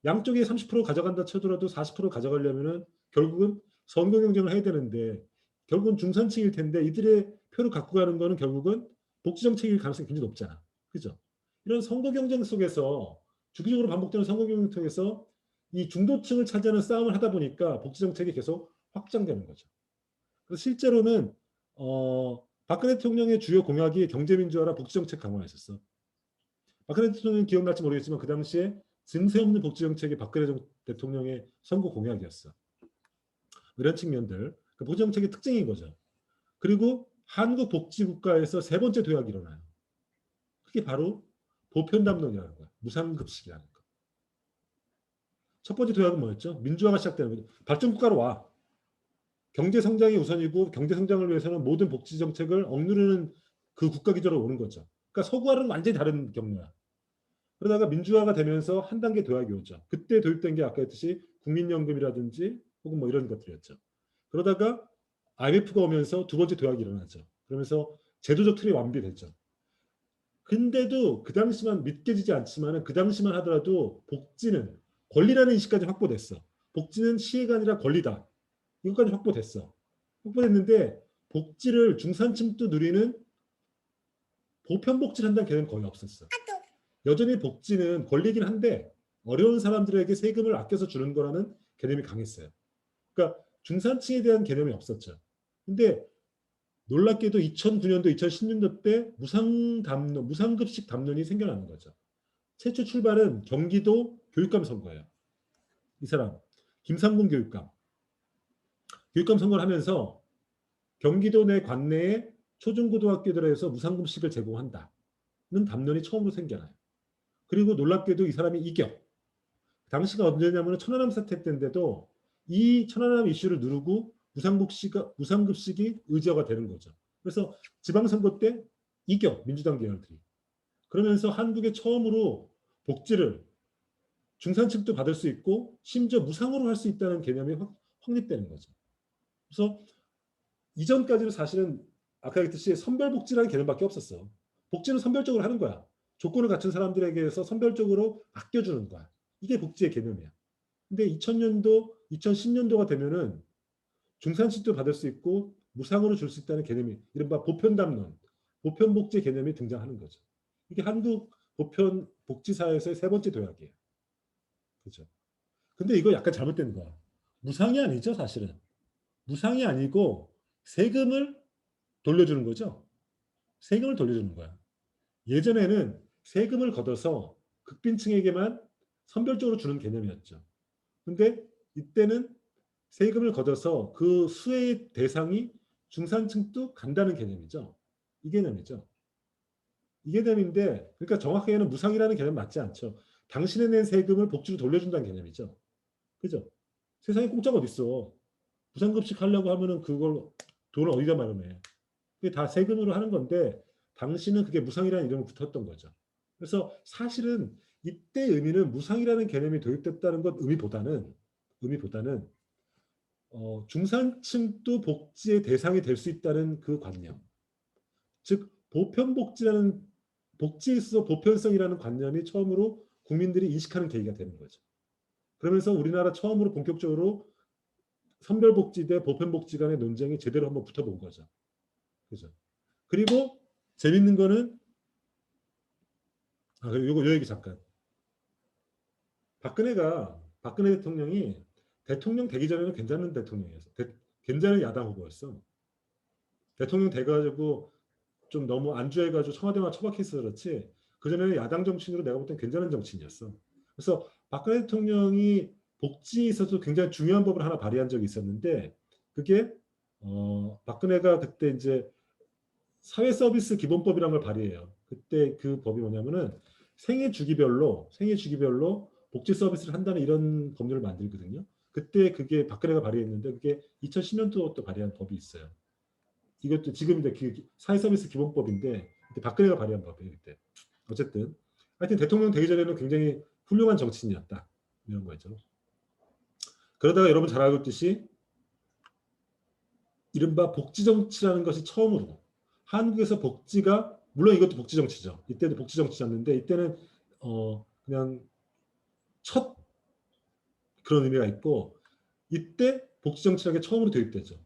양쪽에 30% 가져간다 쳐더라도 40% 가져가려면은 결국은 선거 경쟁을 해야 되는데 결국은 중산층일 텐데 이들의 표를 갖고 가는 거는 결국은 복지 정책일 가능성이 굉장히 높잖아. 그죠? 이런 선거 경쟁 속에서 주기적으로 반복되는 선거 경쟁 속에서 이 중도층을 차지하는 싸움을 하다 보니까 복지 정책이 계속 확장되는 거죠. 그래서 실제로는 박근혜 대통령의 주요 공약이 경제민주화라 복지 정책 강화였었어. 박근혜 대통령 기억날지 모르겠지만 그 당시에 증세 없는 복지 정책이 박근혜 대통령의 선거 공약이었어. 이런 측면들, 그 복지 정책의 특징인 거죠. 그리고 한국 복지 국가에서 세 번째 도약이 일어나요. 그게 바로 보편담론이라는 거야. 무상급식이라는 거. 첫 번째 도약은 뭐였죠? 민주화가 시작되는 거죠. 발전국가로 와. 경제 성장이 우선이고 경제 성장을 위해서는 모든 복지 정책을 억누르는 그 국가 기조로 오는 거죠. 그러니까 서구와는 완전히 다른 경로야. 그러다가 민주화가 되면서 한 단계 도약이 오죠. 그때 도입된 게 아까 했듯이 국민연금이라든지 혹은 뭐 이런 것들이었죠. 그러다가 IMF가 오면서 두 번째 도약이 일어나죠. 그러면서 제도적 틀이 완비됐죠. 근데도 그 당시만 믿겨지지 않지만 그 당시만 하더라도 복지는 권리라는 인식까지 확보됐어. 복지는 시혜가 아니라 권리다. 이것까지 확보됐어. 확보됐는데 복지를 중산층도 누리는 보편복지를 한다는 개념은 거의 없었어. 여전히 복지는 권리이긴 한데 어려운 사람들에게 세금을 아껴서 주는 거라는 개념이 강했어요. 그러니까 중산층에 대한 개념이 없었죠. 근데 놀랍게도 2009년도, 2010년도 때 무상급식 담론이 생겨나는 거죠. 최초 출발은 경기도 교육감 선거예요. 이 사람 김상곤 교육감. 교육감 선거를 하면서 경기도 내 관내에 초중고등학교들에서 무상급식을 제공한다는 담론이 처음으로 생겨나요. 그리고 놀랍게도 이 사람이 이겨. 당시가 언제냐면 천안함 사태 때인데도 이 천안함 이슈를 누르고 무상급식이 의제화가 되는 거죠. 그래서 지방선거 때 이겨 민주당 계열들이. 그러면서 한국에 처음으로 복지를 중산층도 받을 수 있고 심지어 무상으로 할 수 있다는 개념이 확립되는 거죠. 그래서 이전까지는 사실은 아까 얘기했듯이 선별복지라는 개념밖에 없었어. 복지는 선별적으로 하는 거야. 조건을 갖춘 사람들에게서 선별적으로 아껴주는 거야. 이게 복지의 개념이야. 근데 2000년도, 2010년도가 되면은 중산층도 받을 수 있고 무상으로 줄 수 있다는 개념이 이른바 보편담론, 보편복지 개념이 등장하는 거죠. 이게 한국 보편복지사에서의 세 번째 도약이에요. 그렇죠. 근데 이거 약간 잘못된 거야. 무상이 아니죠, 사실은. 무상이 아니고 세금을 돌려주는 거죠. 세금을 돌려주는 거야. 예전에는 세금을 걷어서 극빈층에게만 선별적으로 주는 개념이었죠. 근데 이때는 세금을 걷어서 그 수혜의 대상이 중산층도 간다는 개념이죠. 이 개념이죠. 이 개념인데, 그러니까 정확하게는 무상이라는 개념 맞지 않죠. 당신이 낸 세금을 복지로 돌려준다는 개념이죠. 그죠? 세상에 공짜가 어딨어. 무상급식 하려고 하면은 그걸 돈을 어디다 마련해. 그게 다 세금으로 하는 건데 당신은 그게 무상이라는 이름을 붙었던 거죠. 그래서 사실은 이때 의미는 무상이라는 개념이 도입됐다는 것 의미보다는 중산층도 복지의 대상이 될 수 있다는 그 관념. 즉 보편복지라는 복지에 있어서 보편성이라는 관념이 처음으로 국민들이 인식하는 계기가 되는 거죠. 그러면서 우리나라 처음으로 본격적으로 선별복지 대 보편복지 간의 논쟁이 제대로 한번 붙어본 거죠. 그죠? 그리고 재밌는 거는 요거 얘기 잠깐. 박근혜 대통령이 대통령 되기 전에는 괜찮은 대통령이었어. 괜찮은 야당 후보였어. 대통령 돼가지고 좀 너무 안주해가지고 청와대만 처박혀서 그렇지 그전에는 야당 정치인으로 내가 볼 땐 괜찮은 정치인이었어. 그래서 박근혜 대통령이 복지에 있어서 굉장히 중요한 법을 하나 발의한 적이 있었는데 그게 박근혜가 그때 이제 사회서비스 기본법이라는 걸 발의해요. 그때 그 법이 뭐냐면은 생애 주기별로 복지 서비스를 한다는 이런 법률을 만들거든요. 그때 그게 박근혜가 발의했는데 그게 2010년도 또 발의한 법이 있어요. 이것도 지금 이제 사회서비스 기본법인데 그때 박근혜가 발의한 법이에요. 그때. 어쨌든 하여튼 대통령 되기 전에는 굉장히 훌륭한 정치인이었다. 이런 거죠. 그러다가 여러분 잘 알고 있듯이 이른바 복지정치라는 것이 처음으로 한국에서 복지가 물론 이것도 복지정치죠. 이때도 복지정치였는데 이때는 그냥 첫 그런 의미가 있고 이때 복지정치라는 게 처음으로 도입되죠.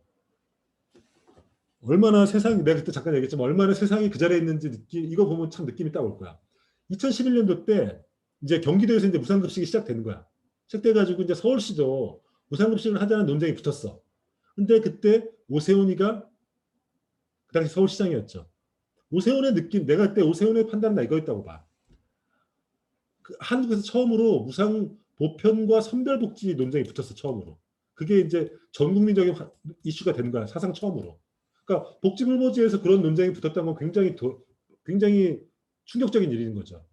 얼마나 세상이 내가 그때 잠깐 얘기했지만 얼마나 세상이 그 자리에 있는지 이거 보면 참 느낌이 딱 올 거야. 2011년도 때 이제 경기도에서 이제 무상급식이 시작되는 거야. 시작돼가지고 이제 서울시도 무상급식을 하자는 논쟁이 붙었어. 근데 그때 오세훈이가 그 당시 서울시장이었죠. 오세훈의 느낌, 내가 그때 오세훈의 판단은 나 이거였다고 봐. 한국에서 처음으로 무상 보편과 선별복지 논쟁이 붙었어 처음으로. 그게 이제 전 국민적인 이슈가 된 거야 사상 처음으로. 그러니까 복지불모지에서 그런 논쟁이 붙었다는 건 굉장히 충격적인 일인 거죠.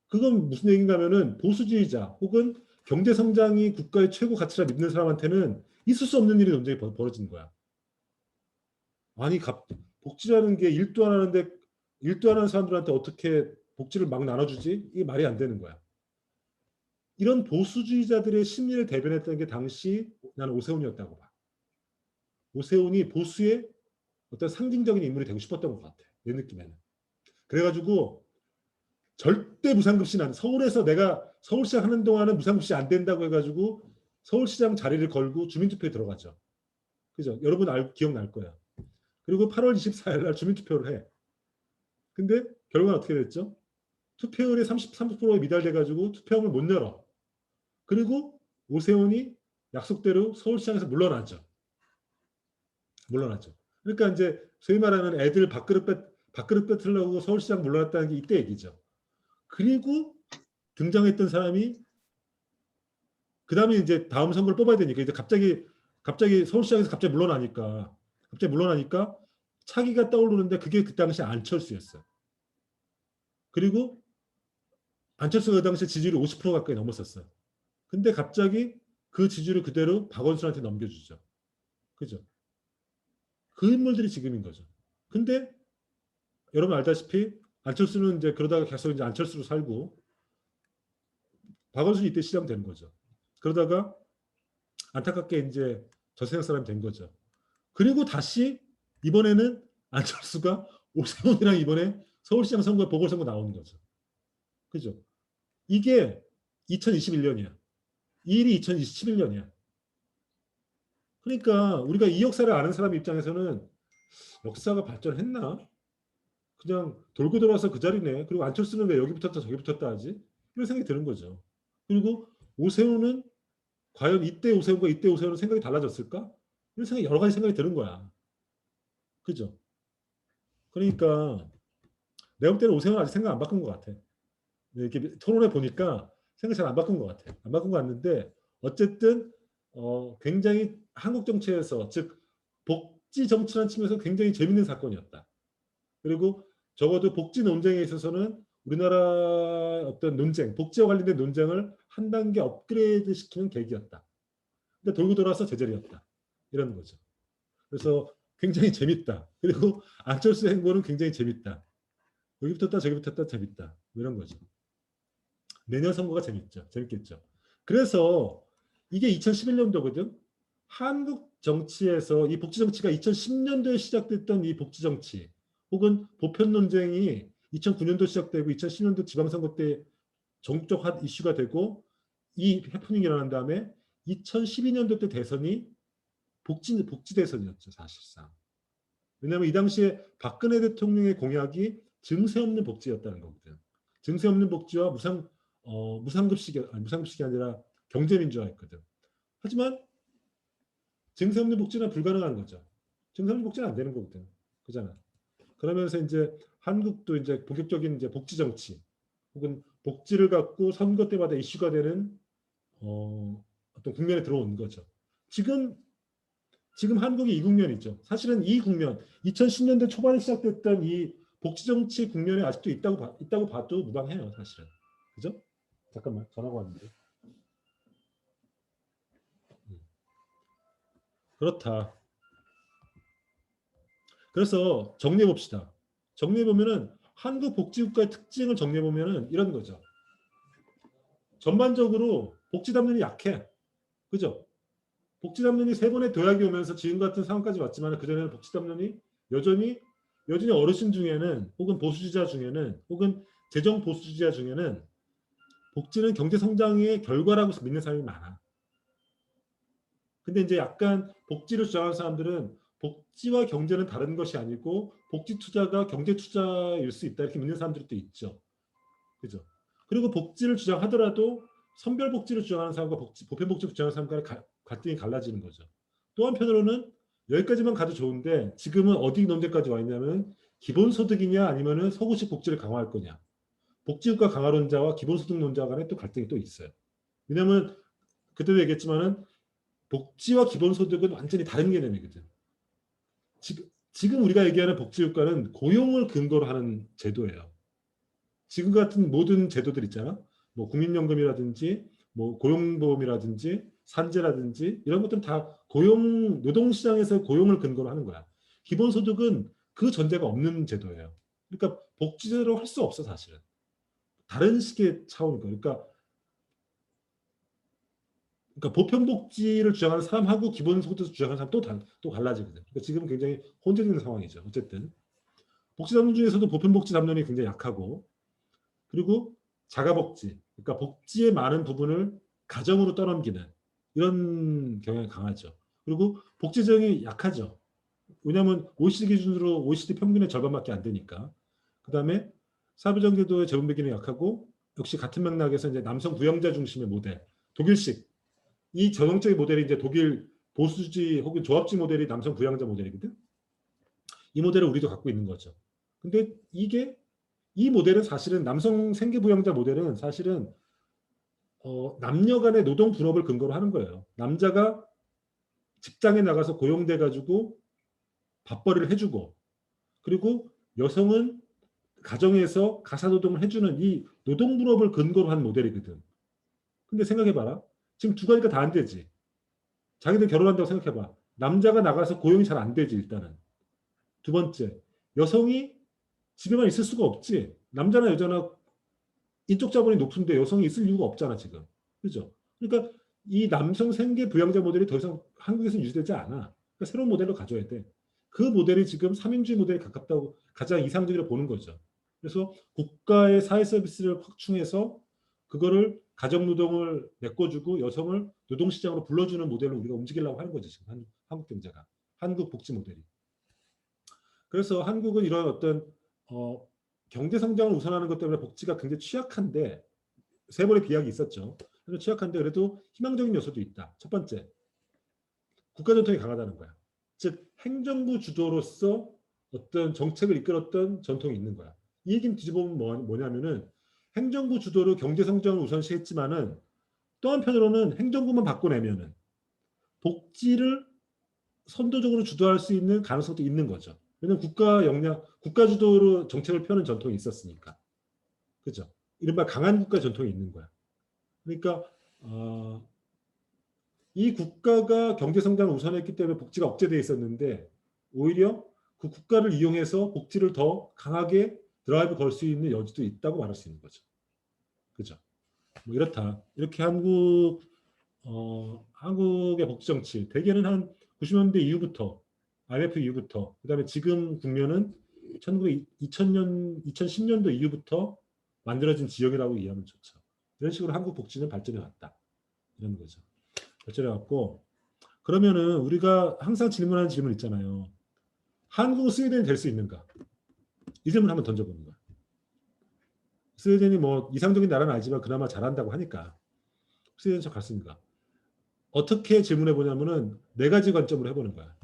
그건 무슨 얘기인가 하면은 보수주의자 혹은 경제성장이 국가의 최고 가치라 믿는 사람한테는 있을 수 없는 일이 논쟁이 벌어진 거야. 아니 복지라는 게 일도 안 하는 사람들한테 어떻게 복지를 막 나눠주지? 이게 말이 안 되는 거야. 이런 보수주의자들의 심리를 대변했던 게 당시 나는 오세훈이었다고 봐. 오세훈이 보수의 어떤 상징적인 인물이 되고 싶었던 것 같아. 내 느낌에는. 그래가지고 절대 무상급식 안 서울에서 내가 서울시장 하는 동안은 무상급식 안 된다고 해가지고 서울시장 자리를 걸고 주민투표에 들어가죠. 그죠? 여러분 기억날 거야. 그리고 8월 24일 날 주민투표를 해. 근데 결과는 어떻게 됐죠? 투표율이 33%에 미달돼가지고 투표함을 못 열어. 그리고 오세훈이 약속대로 서울시장에서 물러나죠. 그러니까 이제 소위 말하는 애들 밥그릇 뺏으려고 서울시장 물러났다는 게 이때 얘기죠. 그리고 등장했던 사람이 그다음에 이제 다음 선거를 뽑아야 되니까 이제 갑자기 서울시장에서 갑자기 물러나니까 차기가 떠오르는데 그게 그 당시 안철수였어요. 그리고 안철수가 그 당시 지지율이 50% 가까이 넘었었어요. 근데 갑자기 그 지지율을 그대로 박원순한테 넘겨주죠. 그죠? 그 인물들이 지금인 거죠. 근데 여러분 알다시피 안철수는 이제 그러다가 계속 이제 안철수로 살고 박원순이 이때 시장된 거죠. 그러다가 안타깝게 이제 저세상 사람이 된 거죠. 그리고 다시 이번에는 안철수가 오세훈이랑 이번에 서울시장 선거 보궐선거 나오는 거죠. 그죠? 이게 2021년이야. 이 일이 2021년이야. 그러니까 우리가 이 역사를 아는 사람 입장에서는 역사가 발전했나? 그냥 돌고 돌아서 그 자리네. 그리고 안철수는 왜 여기 붙었다 저기 붙었다 하지? 이런 생각이 드는 거죠. 그리고 오세훈은 과연 이때 오세훈과 이때 오세훈은 생각이 달라졌을까? 이런 생각이 여러 가지 생각이 드는 거야. 그죠? 그러니까 내가 볼 때는 오세훈은 아직 생각 안 바꾼 것 같아. 이렇게 토론해 보니까 생각 잘 안 바꾼 것 같아. 안 바꾼 것 같는데 어쨌든 굉장히 한국 정치에서 즉 복지 정치라는 측면에서 굉장히 재밌는 사건이었다. 그리고 적어도 복지 논쟁에 있어서는 우리나라 어떤 논쟁, 복지와 관련된 논쟁을 한 단계 업그레이드 시키는 계기였다. 근데 돌고 돌아서 제자리였다. 이런 거죠. 그래서 굉장히 재밌다. 그리고 안철수 행보는 굉장히 재밌다. 여기 붙었다 저기 붙었다 재밌다. 이런 거죠. 내년 선거가 재밌겠죠. 그래서 이게 2011년도거든. 한국 정치에서 이 복지 정치가 2010년도에 시작됐던 이 복지 정치 혹은 보편 논쟁이 2009년도 시작되고 2010년도 지방선거 때 전국적 이슈가 되고 이 해프닝이 일어난 다음에 2012년도 때 대선이 복지 대선이었죠, 사실상. 왜냐하면 이 당시에 박근혜 대통령의 공약이 증세 없는 복지였다는 거거든. 증세 없는 복지와 무상급식이 아니라 경제민주화였거든. 하지만 증세 없는 복지는 불가능한 거죠. 증세 없는 복지는 안 되는 거거든. 그잖아. 그러면서 이제 한국도 이제 본격적인 이제 복지 정치 혹은 복지를 갖고 선거 때마다 이슈가 되는 어떤 국면에 들어온 거죠. 지금 한국이 이 국면이죠. 사실은 이 국면, 2010년대 초반에 시작됐던 이 복지 정치 국면에 아직도 있다고 봐도 무방해요, 사실은. 그죠? 잠깐만, 전화가 왔는데. 그렇다. 그래서 정리해 봅시다. 정리해 보면은 한국 복지국가의 특징을 정리해 보면은 이런 거죠. 전반적으로 복지 담론이 약해. 그죠? 복지 담론이 세 번의 도약이 오면서 지금 같은 상황까지 왔지만 그전에는 복지 담론이 여전히 어르신 중에는 혹은 보수주의자 중에는 혹은 재정 보수주의자 중에는 복지는 경제 성장의 결과라고 믿는 사람이 많아. 근데 이제 약간 복지를 주장하는 사람들은 복지와 경제는 다른 것이 아니고 복지 투자가 경제 투자일 수 있다 이렇게 믿는 사람들도 있죠. 그죠? 그리고 복지를 주장하더라도 선별 복지를 주장하는 사람과 보편 복지를 주장하는 사람과의 갈등이 갈라지는 거죠. 또 한편으로는 여기까지만 가도 좋은데 지금은 어디 논쟁까지 와 있냐면 기본소득이냐 아니면은 서구식 복지를 강화할 거냐. 복지국가 강화론자와 기본소득론자 간에 또 갈등이 또 있어요. 왜냐하면 그때도 얘기했지만은 복지와 기본소득은 완전히 다른 개념이거든. 지금 우리가 얘기하는 복지국가는 고용을 근거로 하는 제도예요. 지금 같은 모든 제도들 있잖아. 뭐 국민연금이라든지 뭐 고용보험이라든지 산재라든지 이런 것들은 다 노동시장에서 고용을 근거로 하는 거야. 기본소득은 그 전제가 없는 제도예요. 그러니까 복지제도로 할 수 없어 사실은. 다른 식의 차원이니까. 그러니까 보편복지를 주장하는 사람하고 기본소득을 주장하는 사람 또 달라지거든. 그러니까 지금 굉장히 혼재되는 상황이죠. 어쨌든 복지 담론 중에서도 보편복지 담론이 굉장히 약하고 그리고 자가복지, 그러니까 복지의 많은 부분을 가정으로 떠넘기는 이런 경향이 강하죠. 그리고 복지정이 약하죠. 왜냐하면 OECD 기준으로 OECD 평균의 절반밖에 안 되니까. 그 다음에 사회부정제도의 재분배기는 약하고 역시 같은 맥락에서 이제 남성 부양자 중심의 모델, 독일식 이 전형적인 모델이 이제 독일 보수주의 혹은 조합주의 모델이 남성 부양자 모델이거든. 이 모델을 우리도 갖고 있는 거죠. 근데 이 모델은 사실은 남성 생계부양자 모델은 사실은 남녀 간의 노동 분업을 근거로 하는 거예요. 남자가 직장에 나가서 고용돼 가지고 밥벌이를 해주고, 그리고 여성은 가정에서 가사노동을 해주는 이 노동 분업을 근거로 한 모델이거든. 근데 생각해봐라. 지금 두 가지가 다 안 되지. 자기들 결혼한다고 생각해봐. 남자가 나가서 고용이 잘 안 되지, 일단은. 두 번째, 여성이 집에만 있을 수가 없지. 남자나 여자나 인적 자본이 높은데 여성이 있을 이유가 없잖아, 지금. 그죠? 그러니까 이 남성 생계 부양자 모델이 더 이상 한국에서는 유지되지 않아. 그러니까 새로운 모델로 가져야 돼. 그 모델이 지금 삼인주의 모델에 가깝다고 가장 이상적으로 보는 거죠. 그래서 국가의 사회 서비스를 확충해서 그거를 가정노동을 메꿔주고 여성을 노동시장으로 불러주는 모델로 우리가 움직이려고 하는 거죠. 지금 한국 경제가. 한국 복지 모델이. 그래서 한국은 이런 어떤 경제 성장을 우선하는 것 때문에 복지가 굉장히 취약한데, 세 번의 비약이 있었죠. 그래서 취약한데 그래도 희망적인 요소도 있다. 첫 번째, 국가 전통이 강하다는 거야. 즉 행정부 주도로서 어떤 정책을 이끌었던 전통이 있는 거야. 이 얘기는 뒤집어보면 뭐냐면은 행정부 주도로 경제 성장을 우선시했지만은 또 한편으로는 행정부만 바꿔내면은 복지를 선도적으로 주도할 수 있는 가능성도 있는 거죠. 왜냐하면 국가 주도로 정책을 펴는 전통이 있었으니까. 그죠? 이른바 강한 국가 전통이 있는 거야. 그러니까 이 국가가 경제 성장을 우선했기 때문에 복지가 억제되어 있었는데, 오히려 그 국가를 이용해서 복지를 더 강하게 드라이브 걸 수 있는 여지도 있다고 말할 수 있는 거죠. 그죠? 뭐 이렇다. 이렇게 한국의 복지 정치 대개는 한 90년대 이후부터, IMF 이후부터, 그다음에 지금 국면은 2010년도 이후부터 만들어진 지역이라고 이해하면 좋죠. 이런 식으로 한국 복지는 발전해 왔다. 이런 거죠. 발전해 왔고, 그러면은 우리가 항상 질문하는 질문 있잖아요. 한국은 스웨덴이 될 수 있는가? 이 질문 한번 던져보는 거야. 스웨덴이 뭐 이상적인 나라는 아니지만 그나마 잘한다고 하니까 스웨덴처럼 갈 수 있는가? 어떻게 질문해 보냐면은 네 가지 관점으로 해보는 거야.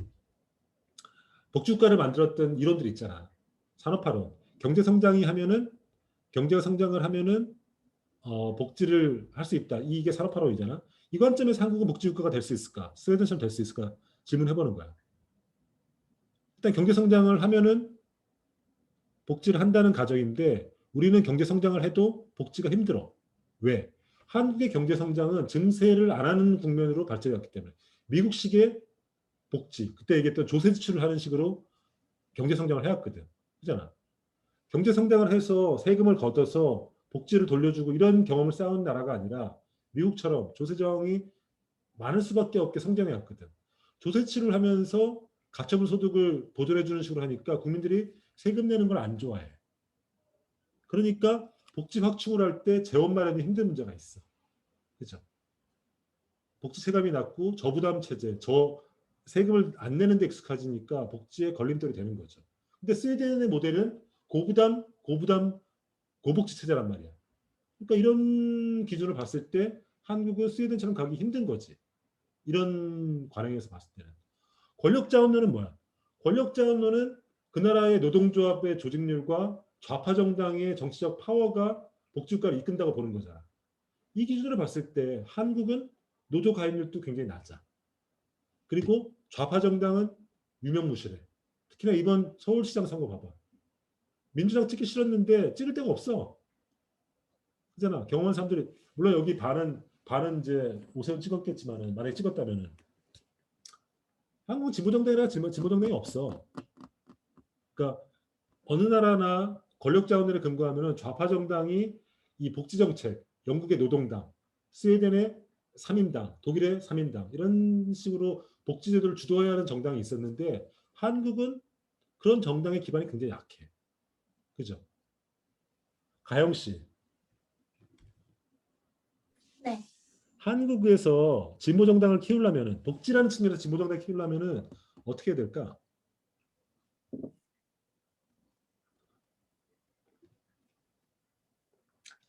복지국가를 만들었던 이론들이 있잖아. 산업화론. 경제가 성장을 하면은 복지를 할 수 있다. 이게 산업화론이잖아. 이 관점에서 한국은 복지국가가 될 수 있을까? 스웨덴처럼 될 수 있을까? 질문해보는 거야. 일단 경제 성장을 하면은 복지를 한다는 가정인데, 우리는 경제 성장을 해도 복지가 힘들어. 왜? 한국의 경제 성장은 증세를 안 하는 국면으로 발전했기 때문에. 미국식의 복지, 그때 얘기했던 조세 지출을 하는 식으로 경제 성장을 해왔거든. 그잖아. 경제 성장을 해서 세금을 걷어서 복지를 돌려주고 이런 경험을 쌓은 나라가 아니라 미국처럼 조세정이 많을 수밖에 없게 성장해 왔거든. 조세 지출을 하면서 가처분 소득을 보존해 주는 식으로 하니까 국민들이 세금 내는 걸 안 좋아해. 그러니까 복지 확충을 할 때 재원 마련이 힘든 문제가 있어. 그죠? 복지 체감이 낮고 저부담 체제, 세금을 안 내는 데 익숙해지니까 복지에 걸림돌이 되는 거죠. 근데 스웨덴의 모델은 고복지 체제란 말이야. 그러니까 이런 기준을 봤을 때 한국은 스웨덴처럼 가기 힘든 거지. 이런 관행에서 봤을 때는. 권력자원론은 뭐야? 권력자원론은 그 나라의 노동조합의 조직률과 좌파 정당의 정치적 파워가 복지국가를 이끈다고 보는 거잖아. 이 기준으로 봤을 때 한국은 노조 가입률도 굉장히 낮아. 그리고 좌파 정당은 유명무실해. 특히나 이번 서울시장 선거 봐봐. 민주당 찍기 싫었는데 찍을 데가 없어. 그잖아. 경험한 사람들이, 물론 여기 반은 이제 오세훈 찍었겠지만은, 만약에 찍었다면은 한국 진보정당이라 진보정당이 없어. 그러니까 어느 나라나 권력자원들에 근거하면은 좌파 정당이 이 복지정책, 영국의 노동당, 스웨덴의 3인당, 독일의 3인당 이런 식으로 복지제도를 주도해야 하는 정당이 있었는데, 한국은 그런 정당의 기반이 굉장히 약해. 그죠? 가영 씨. 네. 한국에서 진보정당을 키우려면은, 복지라는 측면에서 진보정당을 키우려면은 어떻게 해야 될까?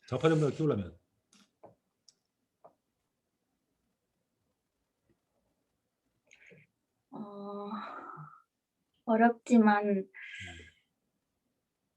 좌파 정당을 키우려면. 어렵지만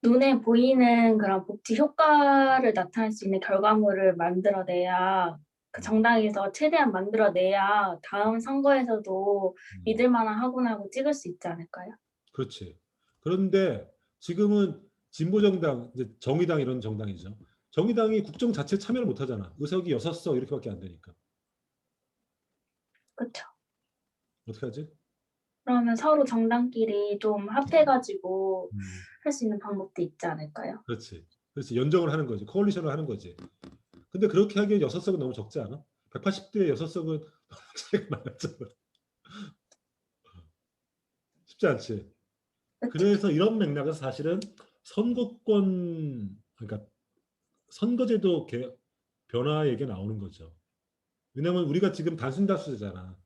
눈에 보이는 그런 복지 효과를 나타낼 수 있는 결과물을 만들어내야 그 정당에서 최대한 만들어내야 다음 선거에서도 믿을 만한 학원하고 찍을 수 있지 않을까요? 그렇지. 그런데 지금은 진보정당, 이제 정의당 이런 정당이죠. 정의당이 국정 자체에 참여를 못하잖아. 의석이 6석 이렇게밖에 안 되니까. 그렇죠. 어떻게 하지? 그러면 서로 정당끼리 좀 합해가지고 할 수 있는 방법도 있지 않을까요? 그렇지. 그렇지. 연정을 하는 거지. 코얼리션을 하는 거지. 근데 그렇게 하기에 6석은 너무 적지 않아? 180대 6석은 차이가 많았잖아. 쉽지 않지. 그래서 이런 맥락에서 사실은 선거권, 그러니까 선거제도 변화 얘기가 나오는 거죠. 왜냐하면 우리가 지금 단순다수제잖아.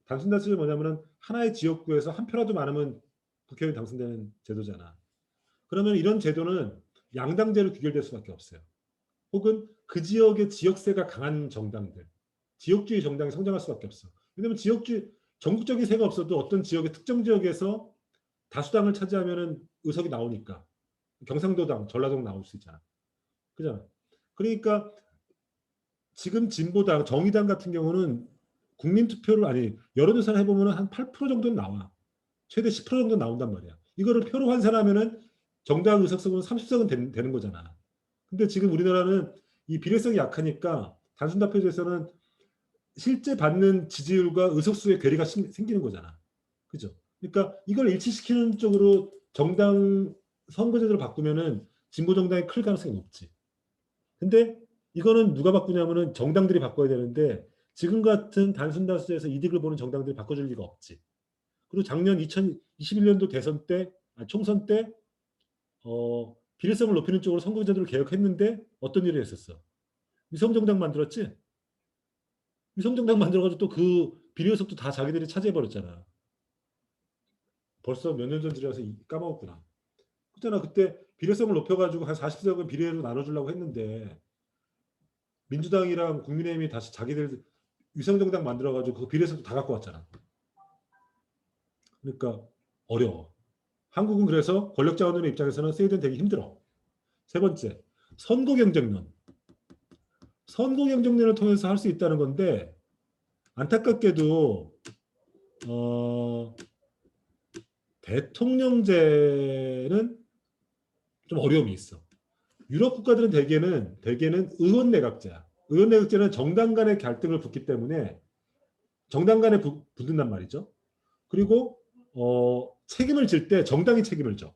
단순다수제 뭐냐면은 하나의 지역구에서 한 표라도 많으면 국회의원 당선되는 제도잖아. 그러면 이런 제도는 양당제로 귀결될 수밖에 없어요. 혹은 그 지역의 지역세가 강한 정당들, 지역주의 정당이 성장할 수밖에 없어. 왜냐하면 지역주의, 전국적인 세가 없어도 어떤 지역의 특정 지역에서 다수당을 차지하면은 의석이 나오니까 경상도당, 전라도당 나올 수 있잖아. 그잖아. 그러니까 지금 진보당, 정의당 같은 경우는 국민투표를 아니 여론조사를 해보면 한 8% 정도는 나와. 최대 10% 정도 나온단 말이야. 이거를 표로 환산하면은 정당 의석수는 30석은 되는 거잖아. 근데 지금 우리나라는 이 비례성이 약하니까 단순다표제에서는 실제 받는 지지율과 의석수의 괴리가 생기는 거잖아. 그죠? 그러니까 이걸 일치시키는 쪽으로 정당 선거제도를 바꾸면은 진보 정당이 클 가능성이 높지. 근데 이거는 누가 바꾸냐면은 정당들이 바꿔야 되는데 지금 같은 단순 다수에서 이득을 보는 정당들이 바꿔줄 리가 없지. 그리고 작년 2021년도 대선 때, 총선 때 비례성을 높이는 쪽으로 선거제도를 개혁했는데 어떤 일이 있었어? 위성정당 만들었지? 위성정당 만들어가지고 또 그 비례의석도 다 자기들이 차지해버렸잖아. 벌써 몇 년 전 지나서 까먹었구나. 그잖아. 그때 비례성을 높여가지고 한 40석은 비례로 나눠주려고 했는데 민주당이랑 국민의힘이 다시 자기들 위성정당 만들어가지고 그 비례석도 다 갖고 왔잖아. 그러니까 어려워. 한국은 그래서 권력 자원의 입장에서는 스웨덴 되게 힘들어. 세 번째, 선거 경쟁론. 선거 경쟁론을 통해서 할 수 있다는 건데 안타깝게도 대통령제는 좀 어려움이 있어. 유럽 국가들은 대개는 의원 내각제야. 의원 내각제는 정당 간의 갈등을 붓기 때문에 정당 간에 붙는단 말이죠. 그리고 책임을 질 때 정당이 책임을 져.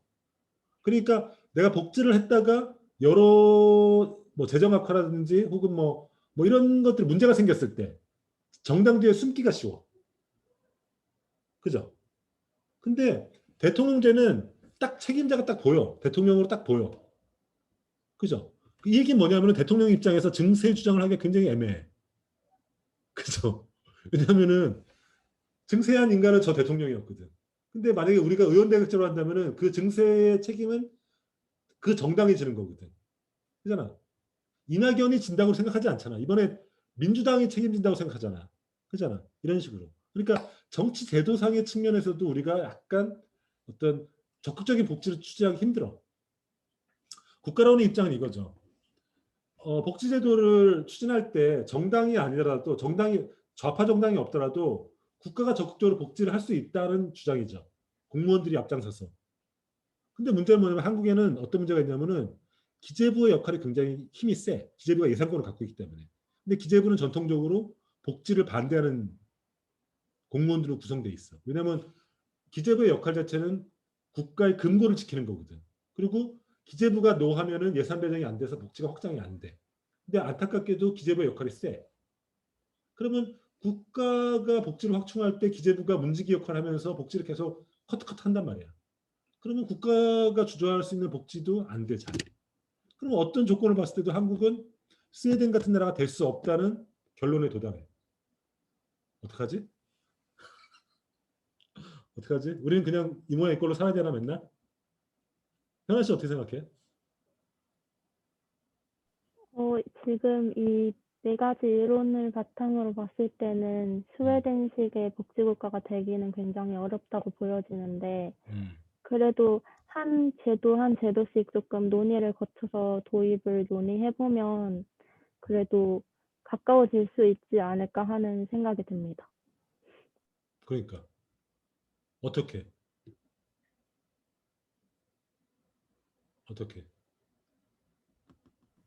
그러니까 내가 복지를 했다가 여러 뭐 재정 악화라든지 혹은 뭐 이런 것들 문제가 생겼을 때 정당 뒤에 숨기가 쉬워. 그죠? 근데 대통령제는 딱 책임자가 딱 보여. 대통령으로 딱 보여. 그죠? 이 얘기는 뭐냐면 대통령 입장에서 증세 주장을 하기가 굉장히 애매해. 그죠? 왜냐하면은 증세한 인간은 저 대통령이었거든. 근데 만약에 우리가 의원대각제로 한다면은 그 증세의 책임은 그 정당이 지는 거거든. 그잖아. 이낙연이 진다고 생각하지 않잖아. 이번에 민주당이 책임진다고 생각하잖아. 그잖아. 이런 식으로. 그러니까 정치 제도상의 측면에서도 우리가 약간 어떤 적극적인 복지를 추진하기 힘들어. 국가로는 입장은 이거죠. 복지제도를 추진할 때 정당이 아니더라도 좌파 정당이 없더라도 국가가 적극적으로 복지를 할 수 있다는 주장이죠. 공무원들이 앞장서서. 근데 문제는 뭐냐면 한국에는 어떤 문제가 있냐면은 기재부의 역할이 굉장히 힘이 세. 기재부가 예산권을 갖고 있기 때문에. 근데 기재부는 전통적으로 복지를 반대하는 공무원들로 구성돼 있어. 왜냐하면 기재부의 역할 자체는 국가의 금고를 지키는 거거든. 그리고 기재부가 노하면은 예산 배정이 안 돼서 복지가 확장이 안 돼. 근데 안타깝게도 기재부의 역할이 세. 그러면 국가가 복지를 확충할 때 기재부가 문지기 역할을 하면서 복지를 계속 컷 한단 말이야. 그러면 국가가 주도할 수 있는 복지도 안 돼, 잘. 그럼 어떤 조건을 봤을 때도 한국은 스웨덴 같은 나라가 될 수 없다는 결론에 도달해. 어떡하지? 어떡하지? 우리는 그냥 이 모양 이 꼴로 살아야 되나 맨날? 현아 씨 어떻게 생각해? 지금 이 네 가지 이론을 바탕으로 봤을 때는 스웨덴식의 복지국가가 되기는 굉장히 어렵다고 보여지는데 그래도 한 제도씩 조금 논의를 거쳐서 도입을 논의해보면 그래도 가까워질 수 있지 않을까 하는 생각이 듭니다. 그러니까 어떻게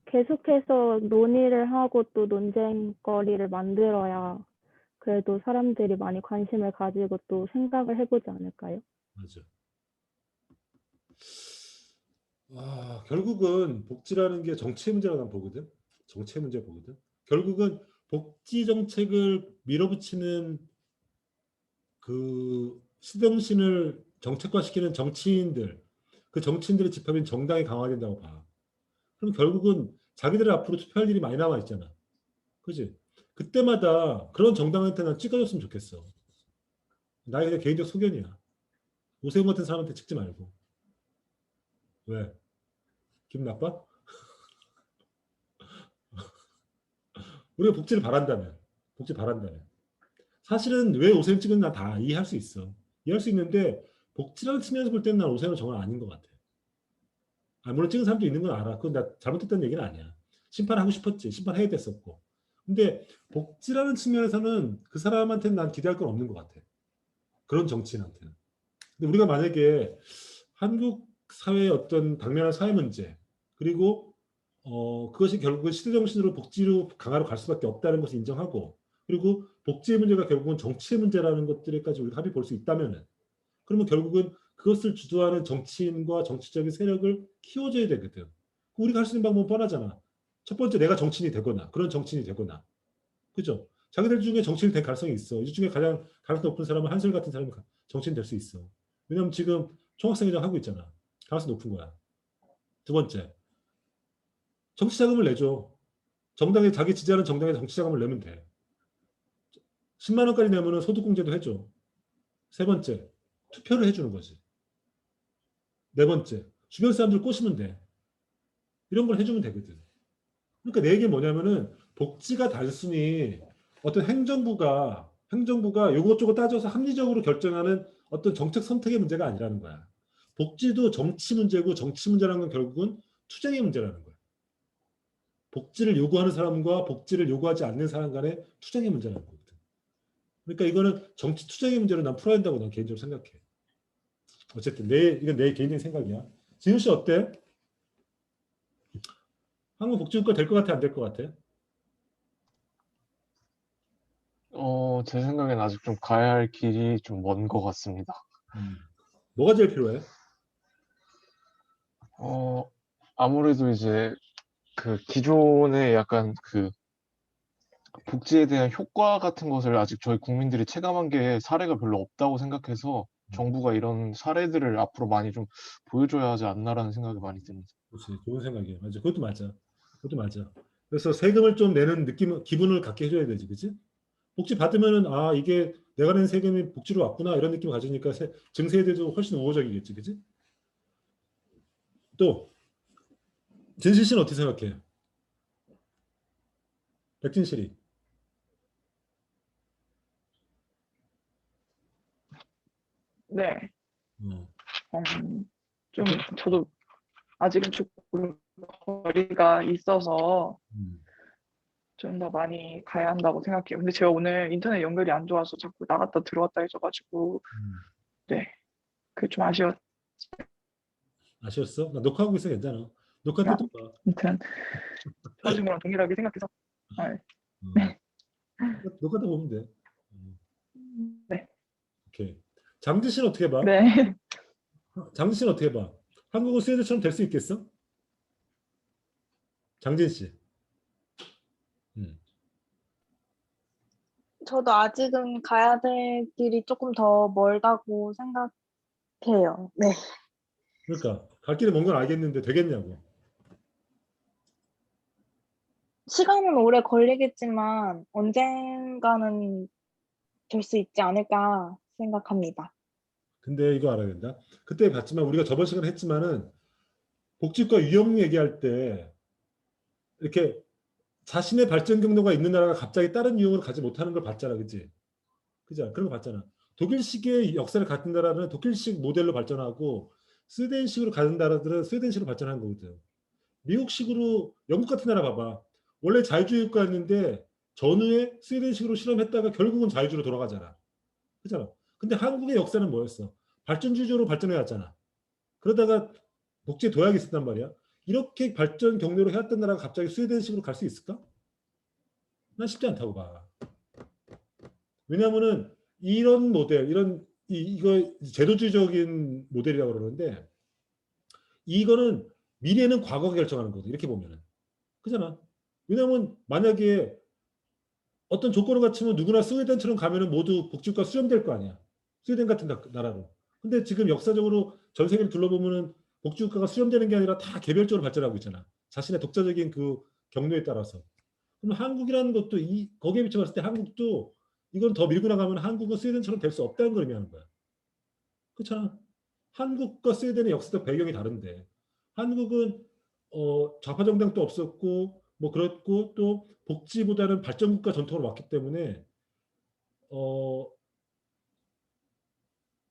계속해서 논의를 하고 또 논쟁거리를 만들어야 그래도 사람들이 많이 관심을 가지고 또 생각을 해보지 않을까요? 맞아. 결국은 복지라는 게 정치의 문제라고 난 보거든. 정치의 문제 보거든. 결국은 복지 정책을 밀어붙이는 그 시정신을 정책화시키는 정치인들, 그 정치인들의 집합인 정당이 강화된다고 봐. 그럼 결국은 자기들 앞으로 투표할 일이 많이 남아 있잖아. 그지? 그때마다 그런 정당한테 난 찍어줬으면 좋겠어. 나의 그냥 개인적 소견이야. 오세훈 같은 사람한테 찍지 말고. 왜? 기분 나빠? 우리가 복지를 바란다면. 사실은 왜 오세훈 찍은 난 다 이해할 수 있어. 이해할 수 있는데 복지라는 측면에서 볼 때는 난 오세훈은 정말 아닌 것 같아. 물론 찍은 사람도 있는 건 알아. 그건 나 잘못했다는 얘기는 아니야. 심판하고 싶었지. 심판해야 됐었고. 근데 복지라는 측면에서는 그 사람한테는 난 기대할 건 없는 것 같아. 그런 정치인한테는. 근데 우리가 만약에 한국 사회의 어떤 당면한 사회 문제 그리고 그것이 결국은 시대 정신으로 복지로 강화로 갈 수밖에 없다는 것을 인정하고 그리고 복지의 문제가 결국은 정치의 문제라는 것들에까지 우리가 합의 볼 수 있다면은 그러면 결국은 그것을 주도하는 정치인과 정치적인 세력을 키워줘야 되거든. 우리가 할 수 있는 방법은 뻔하잖아. 첫 번째 내가 정치인이 되거나 그런 정치인이 되거나 그죠? 자기들 중에 정치인이 될 가능성이 있어. 이 중에 가장 가능성 높은 사람은 한솔 같은 사람이 정치인 될 수 있어. 왜냐면 지금 총학생회장 하고 있잖아. 가능성 높은 거야. 두 번째, 정치 자금을 내줘. 정당에 자기 지지하는 정당에 정치 자금을 내면 돼. 10만 원까지 내면은 소득공제도 해줘. 세 번째, 투표를 해주는 거지. 네 번째, 주변 사람들 꼬시면 돼. 이런 걸 해주면 되거든. 그러니까 내 얘기는 뭐냐면은 복지가 단순히 어떤 행정부가 요것저것 따져서 합리적으로 결정하는 어떤 정책 선택의 문제가 아니라는 거야. 복지도 정치 문제고 정치 문제라는 건 결국은 투쟁의 문제라는 거야. 복지를 요구하는 사람과 복지를 요구하지 않는 사람 간의 투쟁의 문제라는 거거든. 그러니까 이거는 정치 투쟁의 문제로 난 풀어야 된다고 난 개인적으로 생각해. 어쨌든 이건 내 개인적인 생각이야. 지훈 씨 어때? 한국 복지국가 될 것 같아, 안 될 것 같아? 제 생각엔 아직 좀 가야 할 길이 좀 먼 것 같습니다. 뭐가 제일 필요해? 아무래도 이제 그 기존의 약간 그 복지에 대한 효과 같은 것을 아직 저희 국민들이 체감한 게 사례가 별로 없다고 생각해서 정부가 이런 사례들을 앞으로 많이 좀 보여줘야 하지 않나라는 생각이 많이 듭니다. 그렇지, 좋은 생각이야. 맞아, 그것도 맞아. 그래서 세금을 좀 내는 기분을 갖게 해줘야 되지, 그치? 복지 받으면은 이게 내가 낸 세금이 복지로 왔구나 이런 느낌 가지니까 증세에 대해서 훨씬 우호적이겠지, 그치? 또 진실 씨는 어떻게 생각해? 백진실이. 네. 어. 좀 저도 아직은 조금 거리가 있어서 좀 더 많이 가야 한다고 생각해요. 근데 제가 오늘 인터넷 연결이 안 좋아서 자꾸 나갔다 들어왔다 해줘가지고 네, 그게 좀 아쉬웠어? 나 녹화하고 있어, 괜찮아. 녹화 또 봐. 아무튼 저하신 거랑 동일하게 생각해서 네. 녹화 또 보면 돼. 네. 오케이. 장진 씨는 어떻게 봐? 네. 장진 씨는 어떻게 봐? 한국은 스웨덴처럼 될 수 있겠어? 장진 씨. 저도 아직은 가야 될 길이 조금 더 멀다고 생각해요. 네. 그러니까 갈 길이 먼 건 알겠는데 되겠냐고. 시간은 오래 걸리겠지만 언젠가는 될 수 있지 않을까 생각합니다. 근데 이거 알아야 된다. 그때 봤지만 우리가 저번 시간에 했지만은 복지과 위험 얘기할 때 이렇게 자신의 발전 경로가 있는 나라가 갑자기 다른 유형을 가지 못하는 걸 봤잖아, 그지? 그죠? 그런 거 봤잖아. 독일식의 역사를 갖는 나라는 독일식 모델로 발전하고 스웨덴식으로 가는 나라들은 스웨덴식으로 발전한 거거든. 미국식으로 영국 같은 나라 봐봐. 원래 자유주의 국가였는데 전후에 스웨덴식으로 실험했다가 결국은 자유주의로 돌아가잖아. 그잖아. 근데 한국의 역사는 뭐였어? 발전주의적으로 발전해 왔잖아. 그러다가 복지에 도약이 있었단 말이야. 이렇게 발전 경로로 해왔던 나라가 갑자기 스웨덴식으로 갈 수 있을까? 난 쉽지 않다고 봐. 왜냐하면은 이런 모델, 이거 제도주의적인 모델이라고 그러는데 이거는 미래는 과거가 결정하는 거거든. 이렇게 보면은. 그잖아. 왜냐하면 만약에 어떤 조건을 갖추면 누구나 스웨덴처럼 가면은 모두 복지국가 수렴될 거 아니야. 스웨덴 같은 나라로. 근데 지금 역사적으로 전 세계를 둘러보면은 복지국가가 수렴되는 게 아니라 다 개별적으로 발전하고 있잖아. 자신의 독자적인 그 경로에 따라서. 그럼 한국이라는 것도 거기에 비춰봤을 때 한국도 이건 더 밀고 나가면 한국은 스웨덴처럼 될 수 없다는 걸 의미하는 거야. 그렇잖아. 한국과 스웨덴의 역사적 배경이 다른데 한국은 좌파 정당도 없었고 뭐 그렇고 또 복지보다는 발전국가 전통으로 왔기 때문에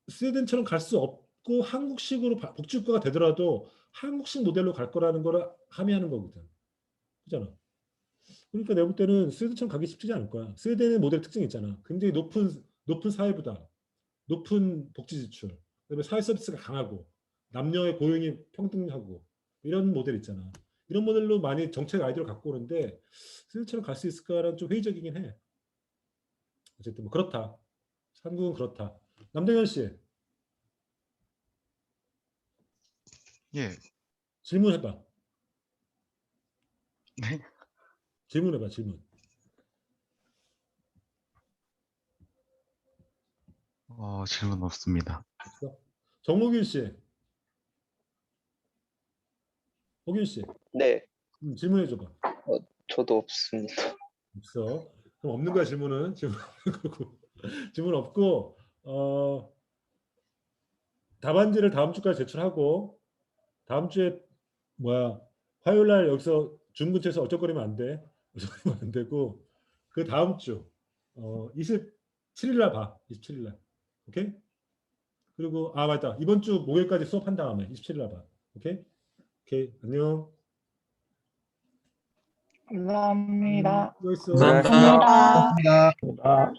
스웨덴처럼 갈 수 없고 한국식으로 복지국가가 되더라도 한국식 모델로 갈 거라는 걸 함의하는 거거든. 그렇잖아. 그러니까 내가 볼 때는 스웨덴처럼 가기 쉽지 않을 거야. 스웨덴의 모델 특징이 있잖아. 굉장히 높은 사회부담, 높은 복지 지출, 그다음에 사회 서비스가 강하고 남녀의 고용이 평등하고 이런 모델 있잖아. 이런 모델로 많이 정책 아이디어를 갖고 오는데 스웨덴처럼 갈 수 있을까라는 좀 회의적이긴 해. 어쨌든 뭐 그렇다. 한국은 그렇다. 남대현 씨. 예. 질문해봐. 네. 질문해봐. 질문. 질문 없습니다. 없어? 정목윤 씨. 호균 씨. 네, 질문해줘봐. 저도 없습니다. 없어. 그럼 없는 거야 질문은. 질문 없는 거고. 질문 없고 답안지를 다음 주까지 제출하고 다음 주에 화요일 날 여기서 중 근처에서 어쩔거리면 안 돼. 어쩔거리면 안 되고 그 다음 주 27일 날 봐. 27일 날. 오케이? 그리고 맞다. 이번 주 목요일까지 수업한 다음에 27일 날 봐. 오케이? 오케이. 안녕. 감사합니다. 수고했어. 감사합니다. 감사합니다. 아.